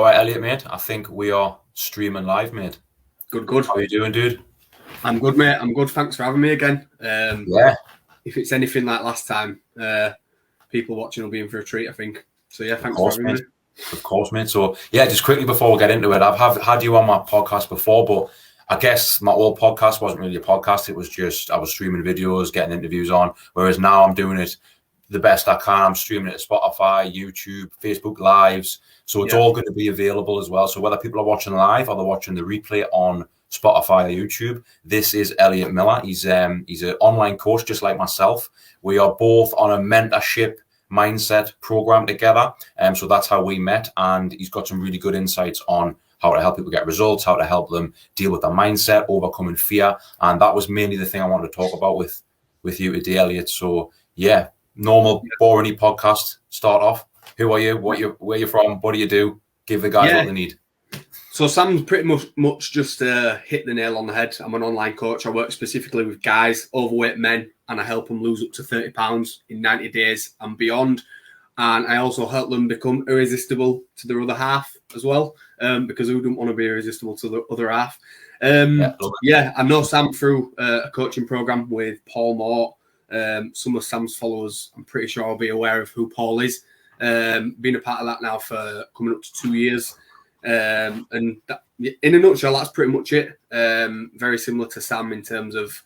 All right, Elliot, mate. I think we are streaming live, mate. Good. How are you doing, dude? I'm good, mate. I'm good. Thanks for having me again. Yeah. If it's anything like last time, people watching will be in for a treat, I think. So, yeah, thanks Of course, for having mate. me. Of course, mate. So, yeah, just quickly before we get into it, I've had you on my podcast before, but I guess my old podcast wasn't really a podcast. It was just I was streaming videos, getting interviews on, whereas now I'm doing it the best I can. I'm streaming it to Spotify, YouTube, Facebook Lives. So it's all going to be available as well. So whether people are watching live or they're watching the replay on Spotify or YouTube, this is Elliot Miller. He's an online coach just like myself. We are both on a mentorship mindset program together. So that's how we met. And he's got some really good insights on how to help people get results, how to help them deal with their mindset, overcoming fear. And that was mainly the thing I wanted to talk about with you today, Elliot. So yeah, normal, boring podcast. Start off. Who are you? Where you from? What do you do? Give the guys what they need. So Sam's pretty much just hit the nail on the head. I'm an online coach. I work specifically with guys, overweight men, and I help them lose up to 30 pounds in 90 days and beyond. And I also help them become irresistible to their other half as well, because who don't want to be irresistible to the other half? I know Sam through a coaching program with Paul Moore. Some of Sam's followers, I'm pretty sure, will be aware of who Paul is. Been a part of that now for coming up to 2 years. And that, in a nutshell, that's pretty much it. Very similar to Sam in terms of,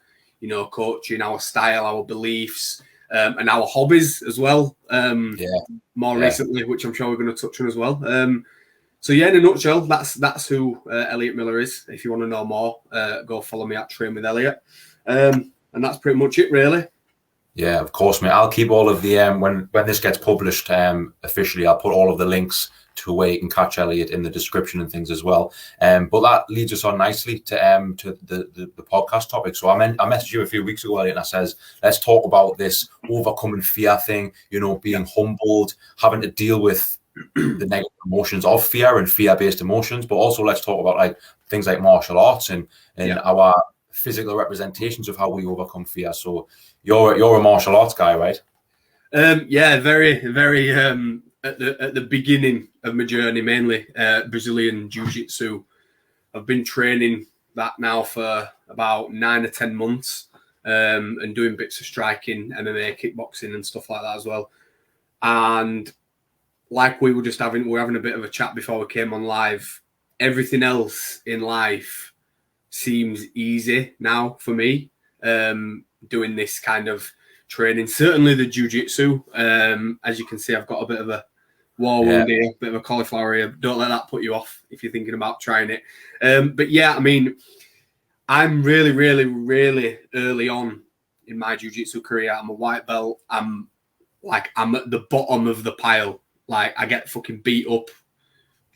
coaching, our style, our beliefs, and our hobbies as well. More recently, which I'm sure we're going to touch on as well. So yeah, in a nutshell, that's who Elliot Miller is. If you want to know more, go follow me at Train with Elliot. And that's pretty much it, really. Yeah, of course, mate. I'll keep all of the when this gets published officially, I'll put all of the links to where you can catch Elliot in the description and things as well. But that leads us on nicely to the podcast topic. So I messaged you a few weeks ago, Elliot, and I says, let's talk about this overcoming fear thing, being humbled, having to deal with the negative emotions of fear and fear-based emotions, but also let's talk about like things like martial arts and our physical representations of how we overcome fear. So you're a martial arts guy, right? Very, very at the beginning of my journey, mainly Brazilian Jiu-Jitsu. I've been training that now for about 9 or 10 months, and doing bits of striking, MMA, kickboxing, and stuff like that as well. And like we were having a bit of a chat before we came on live. Everything else in life seems easy now for me. Doing this kind of training, certainly the jiu-jitsu. As you can see, I've got a bit of a war wound here, a bit of a cauliflower ear. Don't let that put you off if you're thinking about trying it. But yeah, I mean, I'm really, really, really early on in my jiu-jitsu career. I'm a white belt. I'm at the bottom of the pile. Like, I get fucking beat up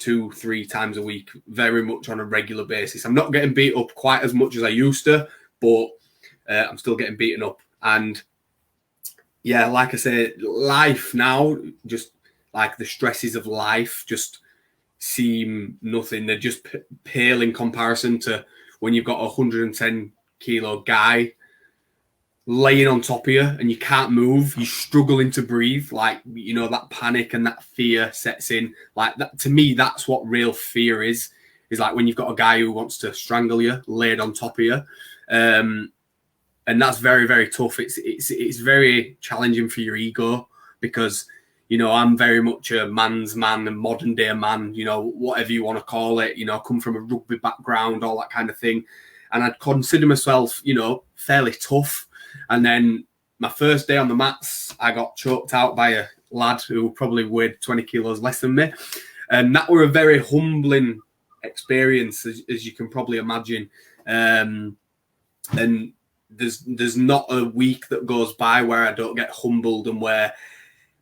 2-3 times a week, very much on a regular basis. I'm not getting beat up quite as much as I used to, but I'm still getting beaten up. And yeah, like I say, life now, just like the stresses of life just seem nothing. They're just pale in comparison to when you've got a 110 kilo guy laying on top of you and you can't move, you're struggling to breathe. Like, that panic and that fear sets in. Like, that, to me, that's what real fear is like when you've got a guy who wants to strangle you laid on top of you. And that's very, very tough. It's very challenging for your ego because, I'm very much a man's man, a modern day man, whatever you want to call it, come from a rugby background, all that kind of thing. And I'd consider myself, fairly tough. And then my first day on the mats, I got choked out by a lad who probably weighed 20 kilos less than me. And that were a very humbling experience, as you can probably imagine. And there's not a week that goes by where I don't get humbled and where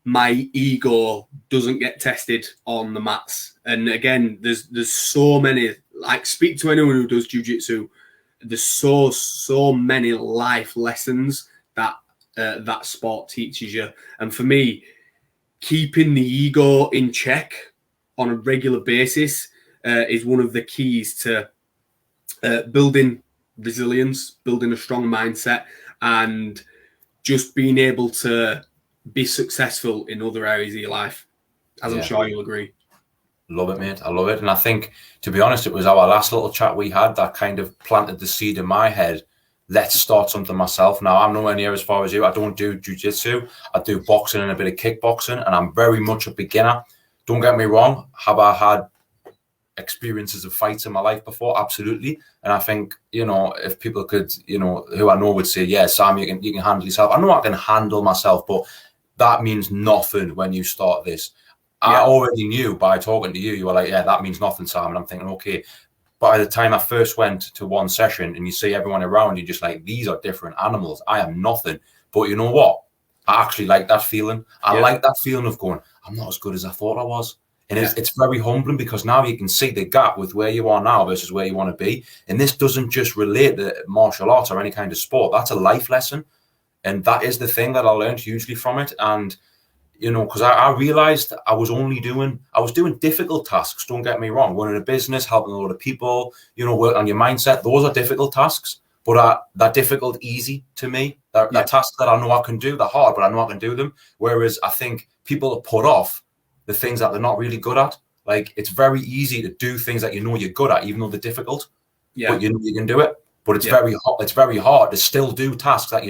my ego doesn't get tested on the mats. And again, there's so many, like, speak to anyone who does jiu-jitsu. There's so many life lessons that that sport teaches you. And for me, keeping the ego in check on a regular basis is one of the keys to building resilience, building a strong mindset, and just being able to be successful in other areas of your life, as I'm sure you'll agree. Love it, mate. I love it. And I think, to be honest, it was our last little chat we had that kind of planted the seed in my head. Let's start something myself. Now, I'm nowhere near as far as you. I don't do jiu-jitsu. I do boxing and a bit of kickboxing, and I'm very much a beginner. Don't get me wrong. Have I had experiences of fights in my life before? Absolutely. And I think, if people could, who I know would say, yeah, Sam, you can handle yourself. I know I can handle myself, but that means nothing when you start this. Yeah. I already knew by talking to you, you were like, yeah, that means nothing, Sam. And I'm thinking, okay. But by the time I first went to one session and you see everyone around, you're just like, these are different animals. I am nothing. But you know what? I actually like that feeling. I like that feeling of going, I'm not as good as I thought I was. And it's very humbling, because now you can see the gap with where you are now versus where you want to be. And this doesn't just relate to martial arts or any kind of sport. That's a life lesson. And that is the thing that I learned hugely from it. And, because I realized I was doing difficult tasks. Don't get me wrong. Running a business, helping a lot of people, work on your mindset. Those are difficult tasks, but they're difficult, easy to me. They're tasks that I know I can do. They're hard, but I know I can do them. Whereas I think people are put off the things that they're not really good at. Like, it's very easy to do things that you're good at, even though they're difficult. Yeah. But you can do it. But it's very hard to still do tasks that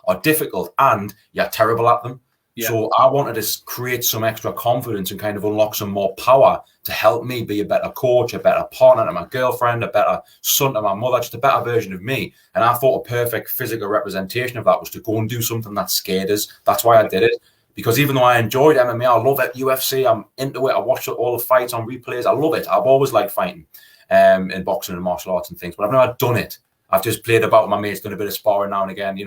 are difficult and you're terrible at them. Yeah. So I wanted to create some extra confidence and kind of unlock some more power to help me be a better coach, a better partner to my girlfriend, a better son to my mother, just a better version of me. And I thought a perfect physical representation of that was to go and do something that scared us. That's why I did it. Because even though I enjoyed MMA, I love it, UFC, I'm into it. I watch all the fights on replays. I love it. I've always liked fighting in boxing and martial arts and things, but I've never done it. I've just played about with my mates, done a bit of sparring now and again,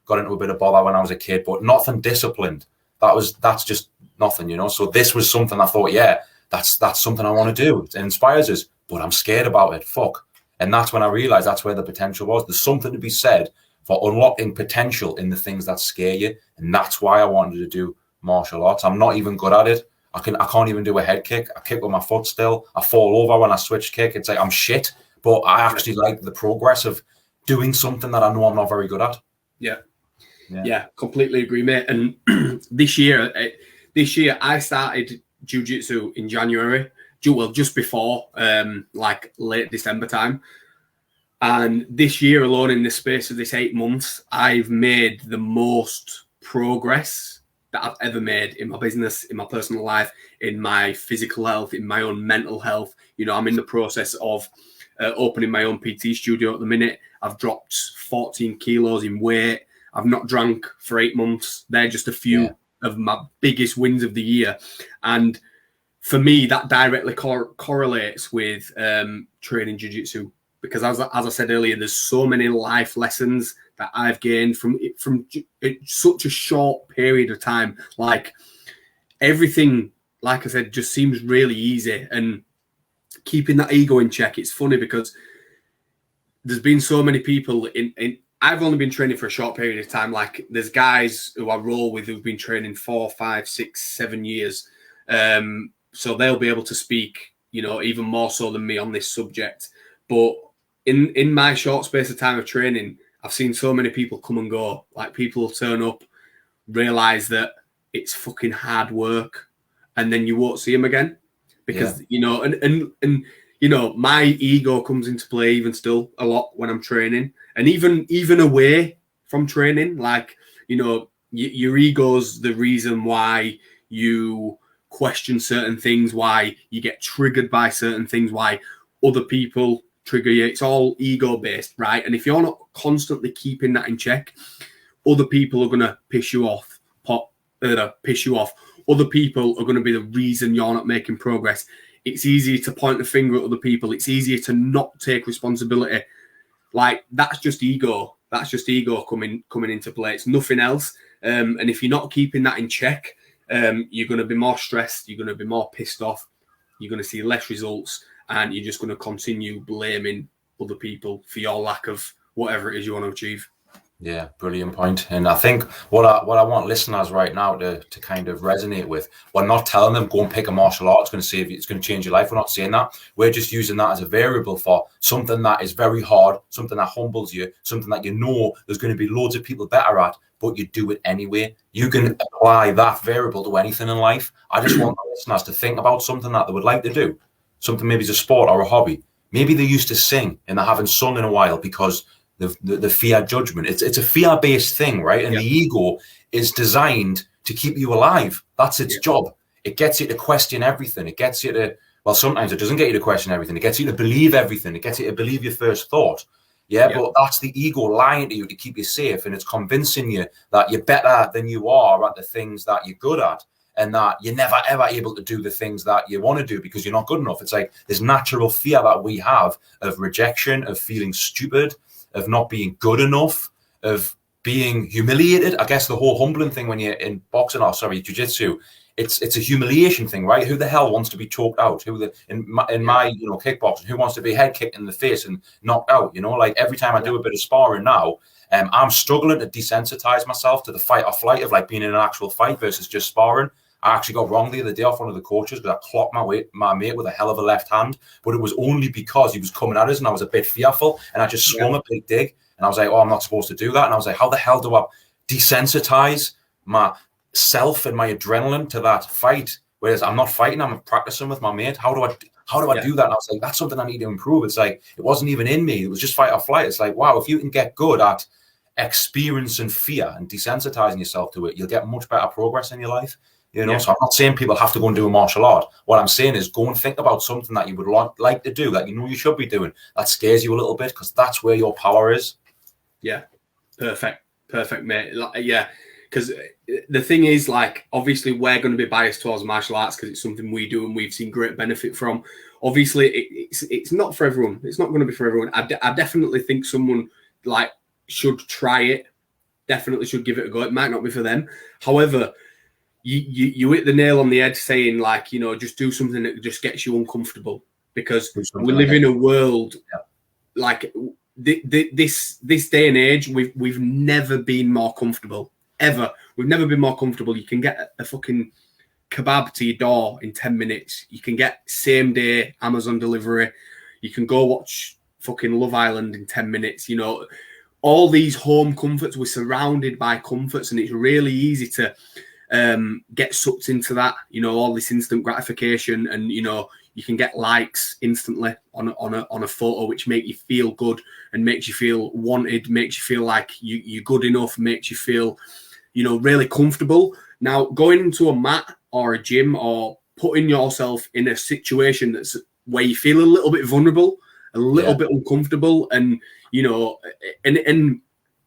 got into a bit of bother when I was a kid, but nothing disciplined. That's just nothing, So this was something I thought, yeah, that's something I want to do. It inspires us, but I'm scared about it. Fuck. And that's when I realized that's where the potential was. There's something to be said for unlocking potential in the things that scare you. And that's why I wanted to do martial arts. I'm not even good at it. I can't even do a head kick. I kick with my foot still. I fall over when I switch kick. It's like I'm shit. But I actually like the progress of doing something that I know I'm not very good at. Yeah, completely agree, mate. And this year I started jiu-jitsu in January. Just before, like late December time. And this year alone, in the space of this 8 months, I've made the most progress that I've ever made in my business, in my personal life, in my physical health, in my own mental health. I'm in the process of opening my own PT studio at the minute. I've dropped 14 kilos in weight. I've not drank for 8 months. They're just a few of my biggest wins of the year. And for me, that directly correlates with training jiu-jitsu. Because as I said earlier, there's so many life lessons that I've gained from such a short period of time. Like, everything, like I said, just seems really easy. And keeping that ego in check, it's funny because there's been so many people I've only been training for a short period of time. Like, there's guys who I roll with who've been training 4, 5, 6, 7 years. So they'll be able to speak, even more so than me on this subject. But in my short space of time of training, I've seen so many people come and go. Like, people turn up, realize that it's fucking hard work, and then you won't see them again because and my ego comes into play even still a lot when I'm training, and even away from training. Like, your ego's the reason why you question certain things, why you get triggered by certain things, why other people trigger you. It's all ego based, right? And if you're not constantly keeping that in check, other people are going to piss you off. Other people are going to be the reason you're not making progress. It's easier to point the finger at other people. It's easier to not take responsibility. Like, that's just ego. That's just ego coming into play. It's nothing else. And if you're not keeping that in check, you're going to be more stressed. You're going to be more pissed off. You're going to see less results. And you're just going to continue blaming other people for your lack of whatever it is you want to achieve. Yeah, brilliant point. And I think what I want listeners right now to kind of resonate with, we're not telling them go and pick a martial art, it's going to save you, it's going to change your life. We're not saying that. We're just using that as a variable for something that is very hard, something that humbles you, something that you know there's going to be loads of people better at, but you do it anyway. You can apply that variable to anything in life. I just want the listeners to think about something that they would like to do, something maybe it's a sport or a hobby. Maybe they used to sing and they haven't sung in a while because the fear judgment. It's a fear-based thing, right? And the ego is designed to keep you alive. That's its job. It gets you to question everything. It gets you to, well, sometimes it doesn't get you to question everything. It gets you to believe everything. It gets you to believe your first thought. But that's the ego lying to you to keep you safe, and it's convincing you that you're better than you are at the things that you're good at, and that you're never ever able to do the things that you want to do because you're not good enough. It's like this natural fear that we have of rejection, of feeling stupid, of not being good enough, of being humiliated. I guess the whole humbling thing when you're in boxing or jiu-jitsu, it's a humiliation thing, right? Who the hell wants to be choked out? In my kickboxing, who wants to be head kicked in the face and knocked out? Like every time I do a bit of sparring now, I'm struggling to desensitize myself to the fight or flight of like being in an actual fight versus just sparring. I actually got wrong the other day off one of the coaches because I clocked my mate with a hell of a left hand, but it was only because he was coming at us and I was a bit fearful and I just swung a big dig and I was like, oh, I'm not supposed to do that. And I was like, how the hell do I desensitize myself and my adrenaline to that fight? Whereas I'm not fighting, I'm practicing with my mate. How do I do that? And I was like, that's something I need to improve. It's like, it wasn't even in me. It was just fight or flight. It's like, wow, if you can get good at experiencing fear and desensitizing yourself to it, you'll get much better progress in your life. So I'm not saying people have to go and do a martial art. What I'm saying is go and think about something that you would like to do, that you know you should be doing, that scares you a little bit, because that's where your power is. Yeah, perfect, mate. Because the thing is, like, obviously we're going to be biased towards martial arts because it's something we do and we've seen great benefit from. Obviously, it's not for everyone. It's not going to be for everyone. I definitely think someone like should try it. Definitely should give it a go. It might not be for them. However, you hit the nail on the head saying, like, just do something that just gets you uncomfortable, because we live in a world like this day and age. We've never been more comfortable, ever. We've never been more comfortable. You can get a fucking kebab to your door in 10 minutes. You can get same day Amazon delivery. You can go watch fucking Love Island in 10 minutes. All these home comforts, we're surrounded by comforts, and it's really easy to get sucked into that, all this instant gratification, and you can get likes instantly on a photo, which make you feel good and makes you feel wanted, makes you feel like you're good enough, makes you feel really comfortable. Now, going into a mat or a gym or putting yourself in a situation that's where you feel a little bit vulnerable, a little bit uncomfortable, and and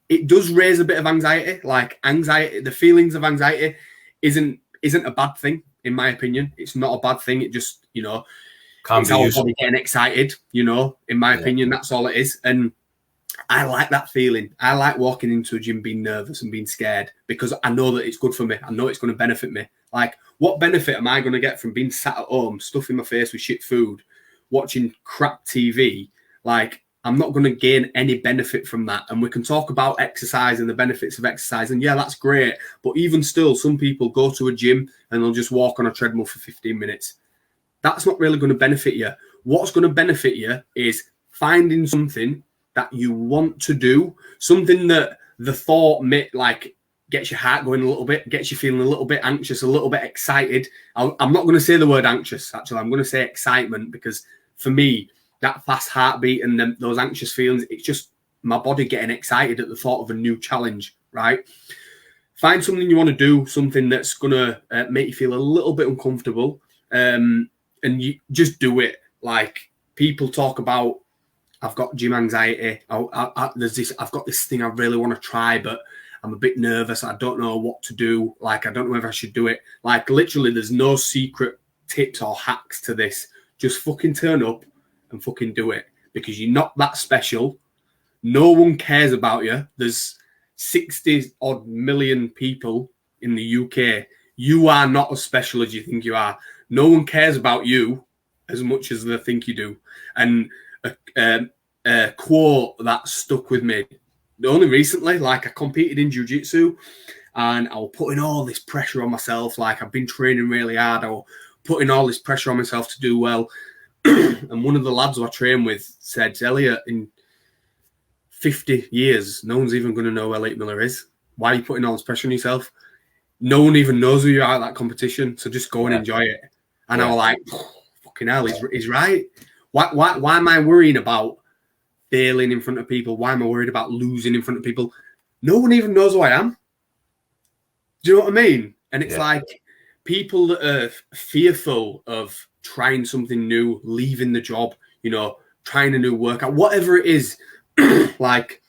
it does raise a bit of anxiety. Like anxiety, the feelings of anxiety isn't a bad thing, in my opinion. It's not a bad thing. It just, it's our body getting excited, in my opinion. That's all it is. And I like that feeling. I like walking into a gym being nervous and being scared, because I know that it's good for me. I know it's going to benefit me. Like, what benefit am I going to get from being sat at home, stuffing my face with shit food, watching crap TV? Like, I'm not going to gain any benefit from that. And we can talk about exercise and the benefits of exercise. And yeah, that's great. But even still, some people go to a gym and they'll just walk on a treadmill for 15 minutes. That's not really going to benefit you. What's going to benefit you is finding something that you want to do, something that the thought gets your heart going a little bit, gets you feeling a little bit anxious, a little bit excited. I'm not going to say the word anxious, actually. I'm going to say excitement, because for me, that fast heartbeat and those anxious feelings, it's just my body getting excited at the thought of a new challenge, right? Find something you want to do, something that's going to make you feel a little bit uncomfortable, and you just do it. Like, people talk about, I've got gym anxiety. I've got this thing I really want to try, but I'm a bit nervous. I don't know what to do. Like, I don't know if I should do it. Like, literally, there's no secret tips or hacks to this. Just fucking turn up and fucking do it, because you're not that special. No one cares about you. There's 60 odd million people in the UK. You are not as special as you think you are. No one cares about you as much as they think you do. And a quote that stuck with me only recently, like I competed in jiu-jitsu and I was putting all this pressure on myself. Like I've been training really hard. I was putting all this pressure on myself to do well. And one of the lads who I train with said, Elliot, in 50 years, no one's even going to know who Elliot Miller is. Why are you putting all this pressure on yourself? No one even knows who you are at that competition. So just go and enjoy it. And I was like, fucking hell, he's right. Why am I worrying about failing in front of people? Why am I worried about losing in front of people? No one even knows who I am. Do you know what I mean? And it's like people that are fearful of trying something new, leaving the job, you know, trying a new workout, whatever it is, like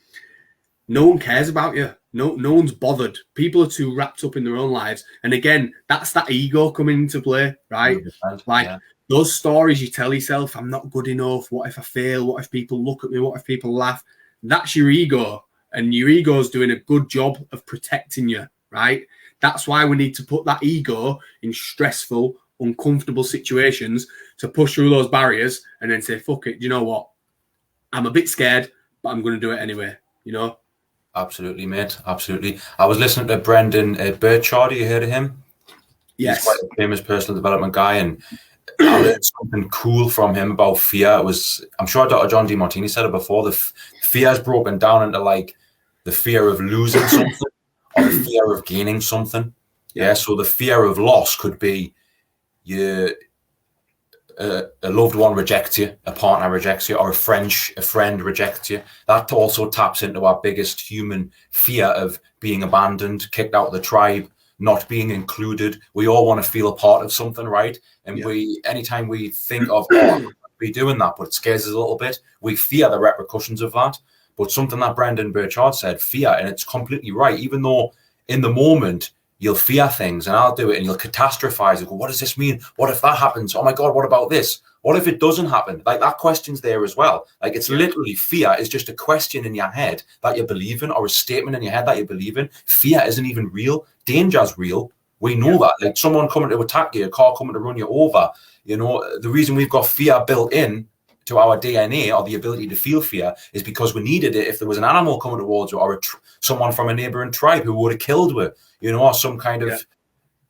no one cares about you. No one's bothered. People are too wrapped up in their own lives. And again, that's that ego coming into play, right? 100%. Like those stories you tell yourself, I'm not good enough. What if I fail? What if people look at me? What if people laugh? That's your ego. And your ego is doing a good job of protecting you, right? That's why we need to put that ego in stressful, uncomfortable situations to push through those barriers and then say, fuck it, do you know what? I'm a bit scared, but I'm going to do it anyway, you know? Absolutely, mate. Absolutely. I was listening to Brendan Burchard. You heard of him? Yes. He's quite a famous personal development guy, and I learned something cool from him about fear. I'm sure Dr. John DeMartini said it before. The fear is broken down into like the fear of losing something or the fear of gaining something. Yeah. So the fear of loss could be a loved one rejects you, a partner rejects you, or a friend rejects you. That also taps into our biggest human fear of being abandoned, kicked out of the tribe, not being included. We all want to feel a part of something, right? And anytime we think of, be doing that, but it scares us a little bit, we fear the repercussions of that. But something that Brendan Burchard said, fear, and it's completely right, even though in the moment, you'll fear things, and I'll do it, and you'll catastrophize and go, what does this mean? What if that happens? Oh my God, what about this? What if it doesn't happen? Like that question's there as well. Like it's literally fear is just a question in your head that you believe in, or a statement in your head that you believe in. Fear isn't even real. Danger's real. We know that. Like someone coming to attack you, a car coming to run you over. You know, the reason we've got fear built in to our DNA, or the ability to feel fear, is because we needed it if there was an animal coming towards you, or someone from a neighboring tribe who would have killed you, you know, or some kind of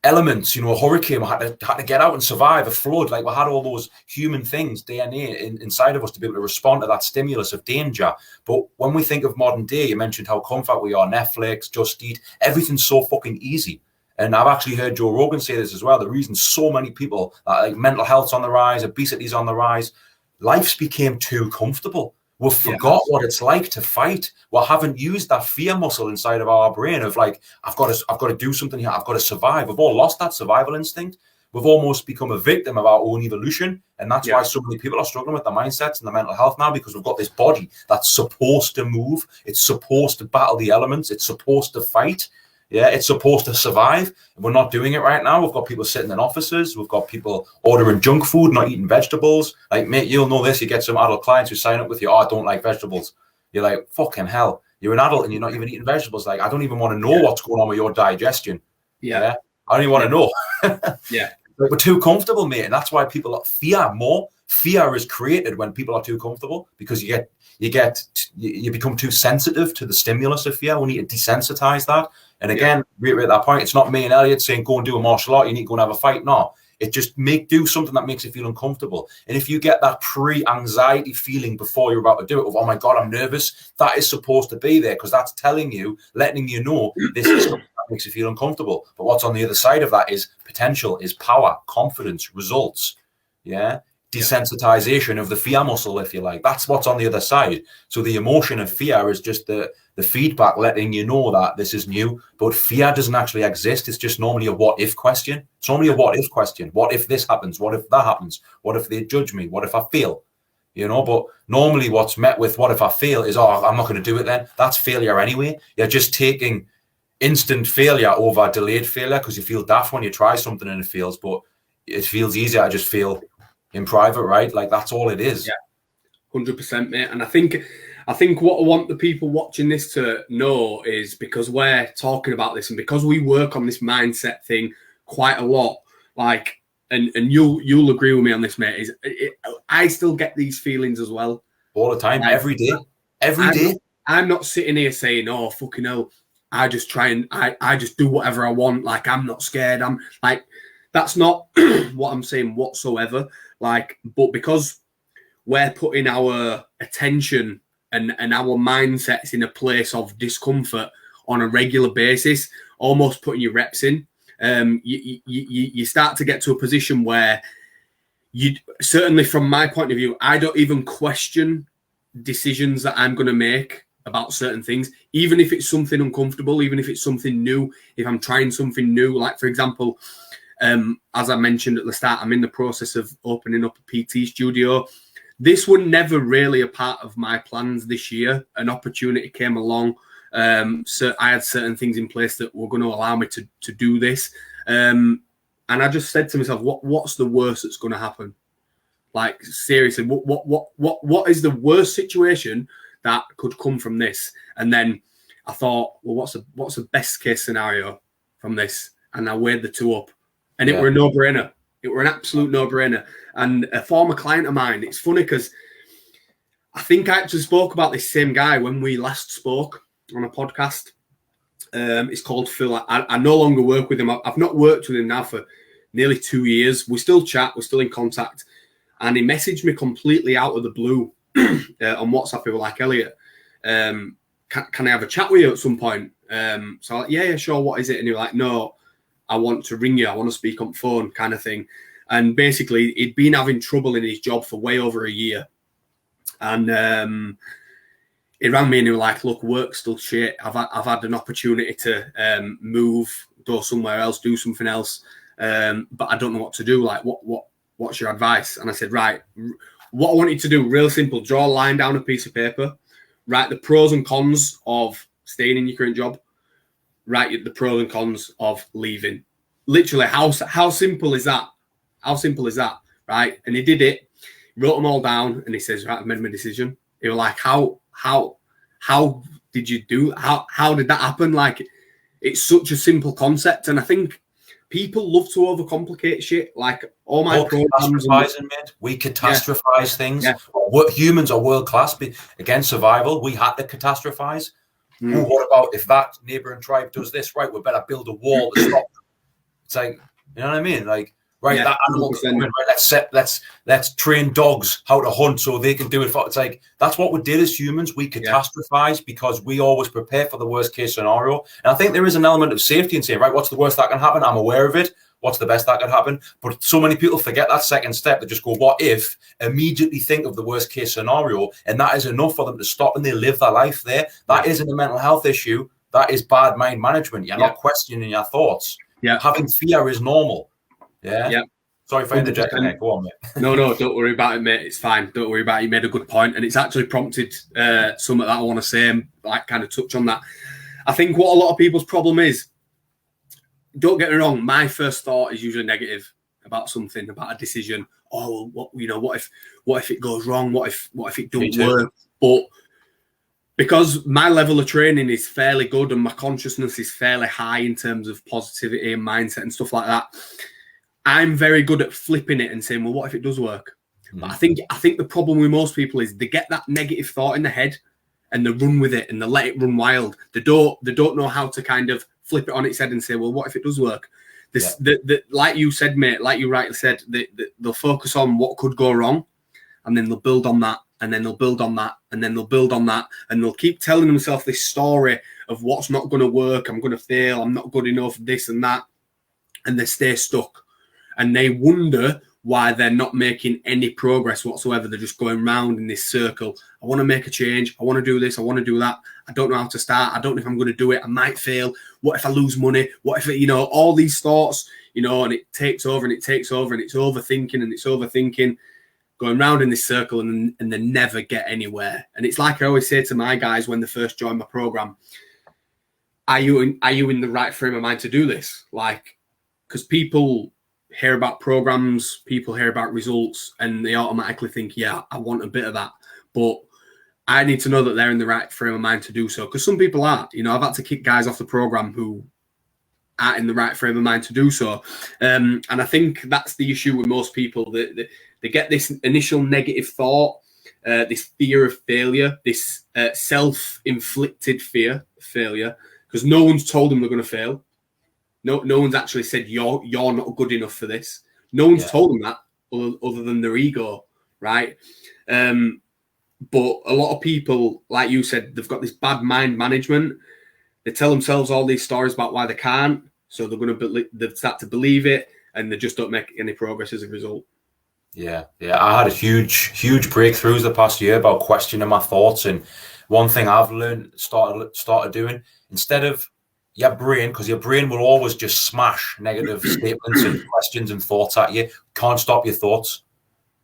elements, you know, a hurricane, we had to get out and survive, a flood. Like we had all those human things, DNA inside of us to be able to respond to that stimulus of danger. But when we think of modern day, you mentioned how comfort we are, Netflix, Just Eat, everything's so fucking easy. And I've actually heard Joe Rogan say this as well. The reason so many people, like mental health's on the rise, obesity's on the rise, life's became too comfortable. We've forgot what it's like to fight. We haven't used that fear muscle inside of our brain of like, I've got to do something here. I've got to survive. We've all lost that survival instinct. We've almost become a victim of our own evolution. And that's why so many people are struggling with their mindsets and their mental health now, because we've got this body that's supposed to move. It's supposed to battle the elements. It's supposed to fight. Yeah, it's supposed to survive. And we're not doing it right now. We've got people sitting in offices. We've got people ordering junk food, not eating vegetables. Like, mate, you'll know this. You get some adult clients who sign up with you, I don't like vegetables. You're like, fucking hell. You're an adult and you're not even eating vegetables. Like, I don't even want to know what's going on with your digestion. Yeah. I don't even want to know. But we're too comfortable, mate. And that's why people fear more. Fear is created when people are too comfortable, because you become too sensitive to the stimulus of fear. We need to desensitize that. And again, reiterate that point. It's not me and Elliot saying go and do a martial art. You need to go and have a fight. No, it just do something that makes you feel uncomfortable. And if you get that pre-anxiety feeling before you're about to do it, of oh my God, I'm nervous, that is supposed to be there, because that's telling you, letting you know this is something that makes you feel uncomfortable. But what's on the other side of that is potential, is power, confidence, results. Desensitization of the fear muscle, if you like. That's what's on the other side. So the emotion of fear is just the feedback letting you know that this is new. But fear doesn't actually exist. It's just normally a what if question. It's normally a what if question. What if this happens? What if that happens? What if they judge me? What if I fail? You know, but normally what's met with what if I fail is, oh, I'm not going to do it then. That's failure anyway. You're just taking instant failure over delayed failure because you feel daft when you try something and it fails, but it feels easier to just fail in private, right? Like that's all it is. 100%, mate. And I think what I want the people watching this to know is, because we're talking about this and because we work on this mindset thing quite a lot, like, and you'll agree with me on this, mate, I still get these feelings as well. All the time, every day. I'm not sitting here saying, oh, fucking hell, I just try and I just do whatever I want. Like, I'm not scared. I'm like, that's not what I'm saying whatsoever. Like, but because we're putting our attention and our mindsets in a place of discomfort on a regular basis, almost putting your reps in, you start to get to a position where you, certainly from my point of view, I don't even question decisions that I'm going to make about certain things, even if it's something uncomfortable, even if it's something new, if I'm trying something new. Like, for example, as I mentioned at the start, I'm in the process of opening up a PT studio. This was never really a part of my plans this year. An opportunity came along. So I had certain things in place that were going to allow me to do this. And I just said to myself, what's the worst that's going to happen? Like, seriously, what is the worst situation that could come from this? And then I thought, well, what's the best case scenario from this? And I weighed the two up, and it were a no-brainer. It were an absolute no-brainer. And a former client of mine, it's funny because I think I actually spoke about this same guy when we last spoke on a podcast. It's called Phil. I no longer work with him. I've not worked with him now for nearly 2 years. We still chat. We're still in contact. And he messaged me completely out of the blue on WhatsApp. He was like, Elliot, can I have a chat with you at some point? So I'm like, yeah, sure. What is it? And he was like, no, I want to ring you. I want to speak on phone, kind of thing. And basically, he'd been having trouble in his job for way over a year. And he rang me and he was like, look, work's still shit. I've had an opportunity to move, go somewhere else, do something else. But I don't know what to do. Like, what's your advice? And I said, right, what I want you to do, real simple, draw a line down a piece of paper, write the pros and cons of staying in your current job, write the pros and cons of leaving. Literally, how simple is that? How simple is that, right? And he did it, wrote them all down, and he says, right, I've made my decision. He was like, how did you do? How did that happen? Like, it's such a simple concept, and I think people love to overcomplicate shit. Like, all my programs, we catastrophize things. Yeah. Humans are world class against survival. We had to catastrophize. Ooh, what about if that neighboring tribe does this? Right, we better build a wall to stop them. It's like, you know what I mean? Like, right, that animal can come in, right? Let's train dogs how to hunt so they can do it. It's like, that's what we did as humans. We catastrophize because we always prepare for the worst case scenario. And I think there is an element of safety in saying, right, what's the worst that can happen? I'm aware of it. What's the best that could happen? But so many people forget that second step. They just go, what if? Immediately think of the worst case scenario. And that is enough for them to stop and they live their life there. That isn't a mental health issue. That is bad mind management. You're not questioning your thoughts. Yeah. Having fear is normal. Yeah. Sorry for interjecting there. Go on, mate. No, don't worry about it, mate. It's fine. Don't worry about it. You made a good point. And it's actually prompted something that I want to say and like kind of touch on that. I think what a lot of people's problem is, don't get me wrong, my first thought is usually negative about something, about a decision. Oh, what if it goes wrong? What if it don't work? But because my level of training is fairly good and my consciousness is fairly high in terms of positivity and mindset and stuff like that, I'm very good at flipping it and saying, well, what if it does work? Mm-hmm. But I think the problem with most people is they get that negative thought in the head and they run with it and they let it run wild. They don't know how to kind of flip it on its head and say, well, what if it does work? Like you said, mate, like you rightly said, they'll focus on what could go wrong, and then they'll build on that, and then they'll build on that, and then they'll build on that, and they'll keep telling themselves this story of what's not going to work, I'm going to fail, I'm not good enough, this and that, and they stay stuck. And they wonder why they're not making any progress whatsoever. They're just going round in this circle. I want to make a change. I want to do this. I want to do that. I don't know how to start. I don't know if I'm going to do it. I might fail. What if I lose money? What if, all these thoughts, and it takes over and it takes over and it's overthinking, going round in this circle and they never get anywhere. And it's like I always say to my guys when they first join my program, are you in the right frame of mind to do this? Like, because people hear about programs, people hear about results, and they automatically think, yeah, I want a bit of that. But I need to know that they're in the right frame of mind to do so. Because some people aren't. I've had to kick guys off the program who aren't in the right frame of mind to do so. And I think that's the issue with most people. They get this initial negative thought, this fear of failure, this self-inflicted fear of failure, because no one's told them they're going to fail. No one's actually said you're not good enough for this. No one's told them that other than their ego, right? But a lot of people, like you said, they've got this bad mind management. They tell themselves all these stories about why they can't, so they start to believe it, and they just don't make any progress as a result. Yeah. I had a huge breakthroughs the past year about questioning my thoughts, and one thing I've learned, started doing, instead of your brain, because your brain will always just smash negative statements and questions and thoughts at you. Can't stop your thoughts.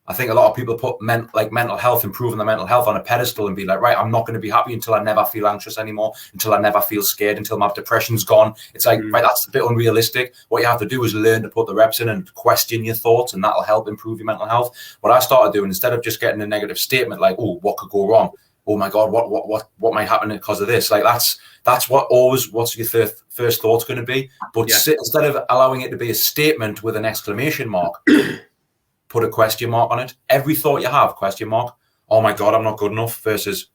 I think a lot of people put mental health, improving their mental health on a pedestal and be like, right, I'm not going to be happy until I never feel anxious anymore, until I never feel scared, until my depression's gone. It's like, right, that's a bit unrealistic. What you have to do is learn to put the reps in and question your thoughts, and that'll help improve your mental health. What I started doing, instead of just getting a negative statement like, oh, what could go wrong? Oh my God, what might happen because of this? Like that's what's your first thought's going to be. But instead of allowing it to be a statement with an exclamation mark, put a question mark on it. Every thought you have, question mark. Oh my God, I'm not good enough versus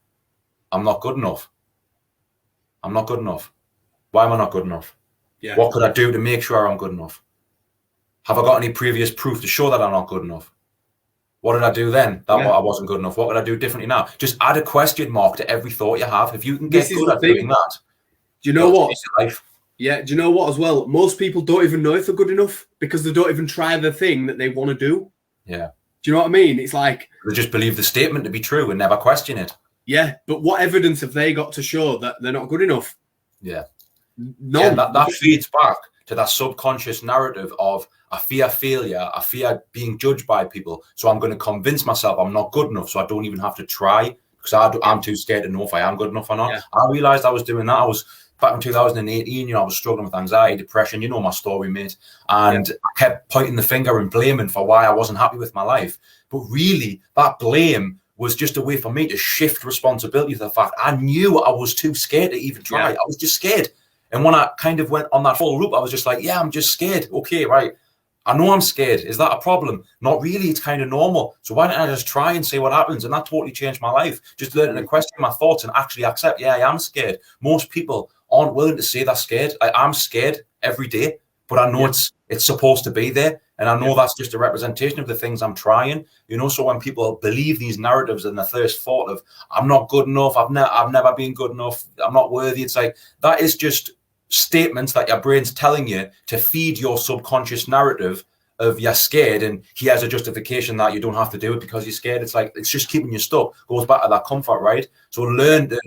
I'm not good enough. I'm not good enough. Why am I not good enough? Yeah. What could I do to make sure I'm good enough? Have I got any previous proof to show that I'm not good enough? What did I do then that I wasn't good enough? What would I do differently now? Just add a question mark to every thought you have. If you can get good at doing that, do you know what? Life. Yeah, do you know what as well? Most people don't even know if they're good enough because they don't even try the thing that they want to do. Yeah. Do you know what I mean? It's like they just believe the statement to be true and never question it. Yeah, but what evidence have they got to show that they're not good enough? Yeah. None. Yeah, that feeds back to that subconscious narrative of I fear failure, I fear being judged by people, so I'm going to convince myself I'm not good enough, so I don't even have to try because I'm too scared to know if I am good enough or not. Yeah. I realized I was doing that. I was back in 2018, I was struggling with anxiety, depression, my story, mate. And I kept pointing the finger and blaming for why I wasn't happy with my life. But really, that blame was just a way for me to shift responsibility to the fact I knew I was too scared to even try. I was just scared. And when I kind of went on that full loop, I was just like, yeah, I'm just scared. Okay, right. I know I'm scared. Is that a problem? Not really. It's kind of normal. So why don't I just try and see what happens? And that totally changed my life. Just learning to question my thoughts and actually accept, I am scared. Most people aren't willing to say they're scared. I'm scared every day, but I know it's supposed to be there. And I know that's just a representation of the things I'm trying. So when people believe these narratives and the first thought of, I'm not good enough, I've never been good enough, I'm not worthy, it's like, that is just statements that your brain's telling you to feed your subconscious narrative of you're scared, and here's a justification that you don't have to do it because you're scared. It's like, it's just keeping you stuck. Goes back to that comfort, right? So learn to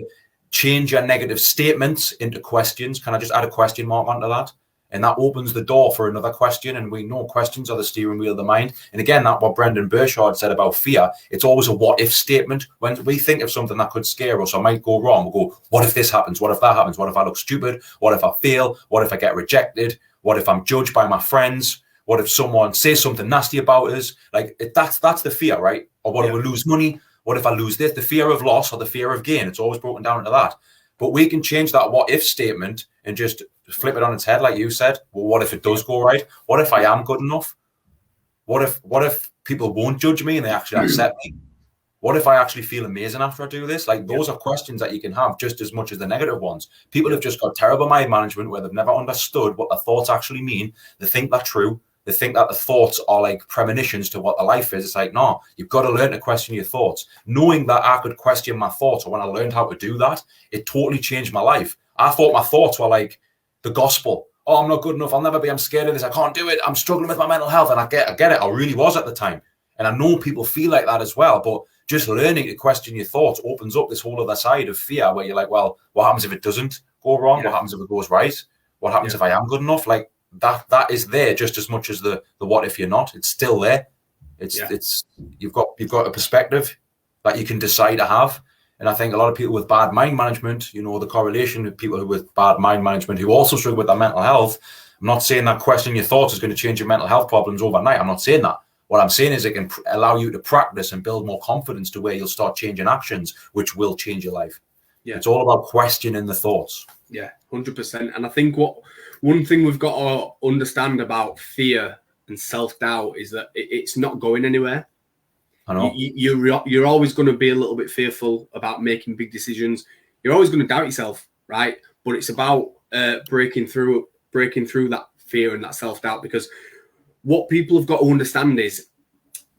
change your negative statements into questions. Can I just add a question mark onto that? And that opens the door for another question. And we know questions are the steering wheel of the mind. And again, that's what Brendan Burchard said about fear. It's always a what if statement. When we think of something that could scare us or might go wrong, we'll go, what if this happens? What if that happens? What if I look stupid? What if I fail? What if I get rejected? What if I'm judged by my friends? What if someone says something nasty about us? Like that's the fear, right? Or what if we lose money? What if I lose this? The fear of loss or the fear of gain. It's always broken down into that. But we can change that what if statement and just flip it on its head, like you said. Well, what if it does go right? What if I am good enough? What if people won't judge me and they actually accept me? What if I actually feel amazing after I do this? Like those are questions that you can have just as much as the negative ones. People have just got terrible mind management where they've never understood what their thoughts actually mean. They think they're true. They think that the thoughts are like premonitions to what the life is. It's like, no, you've got to learn to question your thoughts. Knowing that I could question my thoughts, or when I learned how to do that, it totally changed my life. I thought my thoughts were like the gospel. Oh, I'm not good enough. I'll never be. I'm scared of this. I can't do it. I'm struggling with my mental health. And I get it. I really was at the time. And I know people feel like that as well. But just learning to question your thoughts opens up this whole other side of fear where you're like, well, what happens if it doesn't go wrong? Yeah. What happens if it goes right? What happens if I am good enough? Like that is there just as much as the what if you're not. It's still there. It's you've got a perspective that you can decide to have. And I think a lot of people with bad mind management, the correlation with people with bad mind management who also struggle with their mental health. I'm not saying that questioning your thoughts is going to change your mental health problems overnight. I'm not saying that. What I'm saying is it can allow you to practice and build more confidence to where you'll start changing actions, which will change your life. Yeah. It's all about questioning the thoughts. Yeah, 100%. And I think one thing we've got to understand about fear and self-doubt is that it's not going anywhere. I know. You're always going to be a little bit fearful about making big decisions. You're always going to doubt yourself, right? But it's about breaking through that fear and that self-doubt, because what people have got to understand is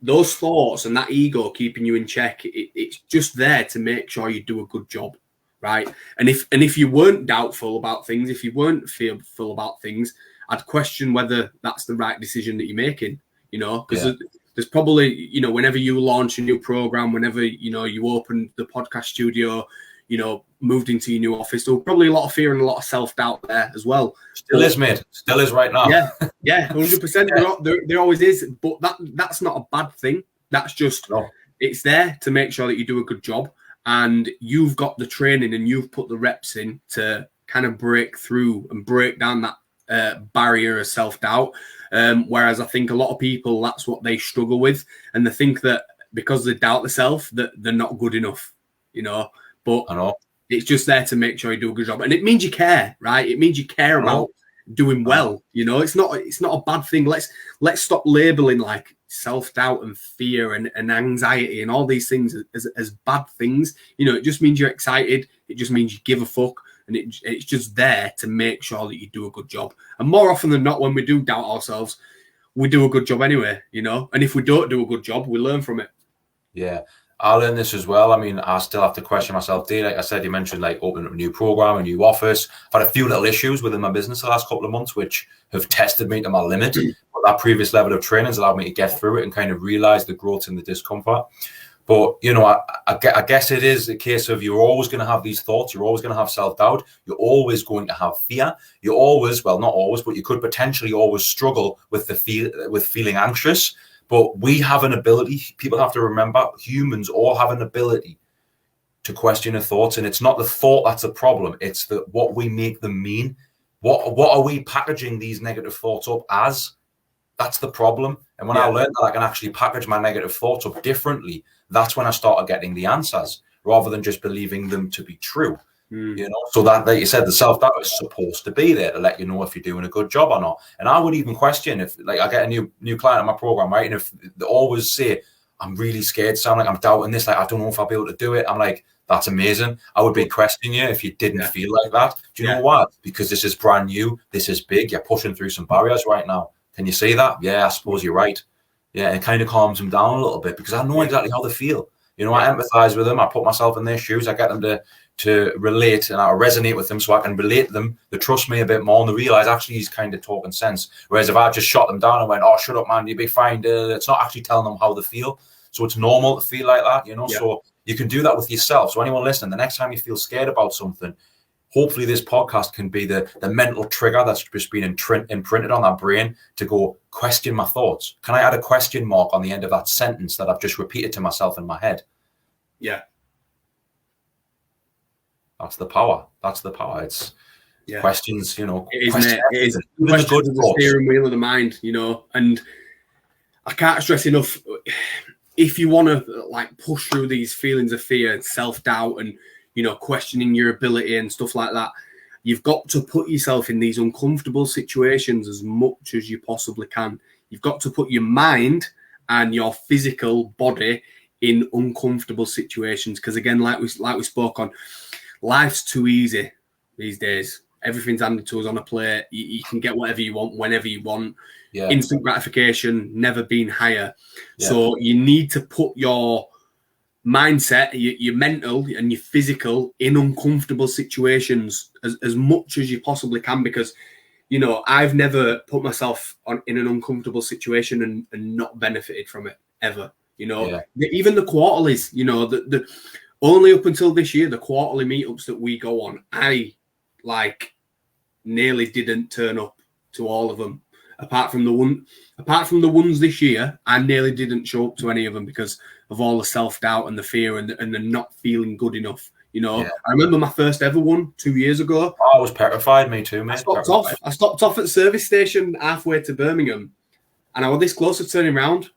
those thoughts and that ego keeping you in check, it's just there to make sure you do a good job, right? And if you weren't doubtful about things, if you weren't fearful about things, I'd question whether that's the right decision that you're making, because there's probably, whenever you launch a new program, whenever, you open the podcast studio, moved into your new office, there was probably a lot of fear and a lot of self-doubt there as well. Still is, mate. Still is right now. Yeah, 100%. There always is. But that's not a bad thing. That's just, it's there to make sure that you do a good job. And you've got the training and you've put the reps in to kind of break through and break down that barrier of self-doubt. Whereas I think a lot of people, that's what they struggle with. And they think that because they doubt themselves, that they're not good enough, But I know. It's just there to make sure you do a good job. And it means you care, right? It means you care about doing well. It's not a bad thing. Let's stop labeling like self-doubt and fear and anxiety and all these things as bad things. It just means you're excited. It just means you give a fuck. And it's just there to make sure that you do a good job. And more often than not, when we do doubt ourselves, we do a good job anyway, And if we don't do a good job, we learn from it. Yeah. I learned this as well. I mean, I still have to question myself daily. Like I said, you mentioned like opening up a new program, a new office. I've had a few little issues within my business the last couple of months, which have tested me to my limit. But that previous level of training has allowed me to get through it and kind of realize the growth and the discomfort. But, I guess it is a case of you're always going to have these thoughts. You're always going to have self-doubt. You're always going to have fear. You're always, well, not always, but you could potentially always struggle with with feeling anxious. But we have an ability, people have to remember, humans all have an ability to question their thoughts. And it's not the thought that's the problem. It's what we make them mean. What are we packaging these negative thoughts up as? That's the problem. And when I learned that I can actually package my negative thoughts up differently, that's when I started getting the answers rather than just believing them to be true. So that, like you said, the self-doubt is supposed to be there to let you know if you're doing a good job or not. And I would even question if, like, I get a new client in my program, right? And if they always say, I'm really scared, sound like I'm doubting this, like, I don't know if I'll be able to do it. I'm like, that's amazing. I would be questioning you if you didn't feel like that. Do you know why? Because this is brand new. This is big. You're pushing through some barriers right now. Can you see that? Yeah, I suppose you're right. Yeah, it kind of calms them down a little bit because I know exactly how they feel. I empathize with them. I put myself in their shoes. I get them to relate and I resonate with them so I can relate to them. They trust me a bit more and they realize actually he's kind of talking sense. Whereas if I just shot them down and went, oh, shut up, man, you'll be fine. It's not actually telling them how they feel. So it's normal to feel like that, So you can do that with yourself. So anyone listening, the next time you feel scared about something, hopefully this podcast can be the mental trigger that's just been imprinted on that brain to go question my thoughts. Can I add a question mark on the end of that sentence that I've just repeated to myself in my head? Yeah. That's the power. It's questions, It is, mate. It is. Questions is the steering wheel of the mind, and I can't stress enough, if you want to like push through these feelings of fear and self-doubt and, questioning your ability and stuff like that, you've got to put yourself in these uncomfortable situations as much as you possibly can. You've got to put your mind and your physical body in uncomfortable situations. Because again, like we spoke on, life's too easy these days. Everything's handed to us on a plate. You can get whatever you want, whenever you want. Yeah. Instant gratification, never been higher. Yeah. So you need to put your mindset, your mental and your physical in uncomfortable situations as much as you possibly can. Because, I've never put myself in an uncomfortable situation and not benefited from it ever. Even the quarterlies, the only up until this year, the quarterly meetups that we go on, I nearly didn't turn up to all of them. Apart from the ones this year, I nearly didn't show up to any of them because of all the self-doubt and the fear and the not feeling good enough. I remember my first ever one 2 years ago. I was petrified, me too, mate. I stopped off at the service station halfway to Birmingham and I was this close to turning around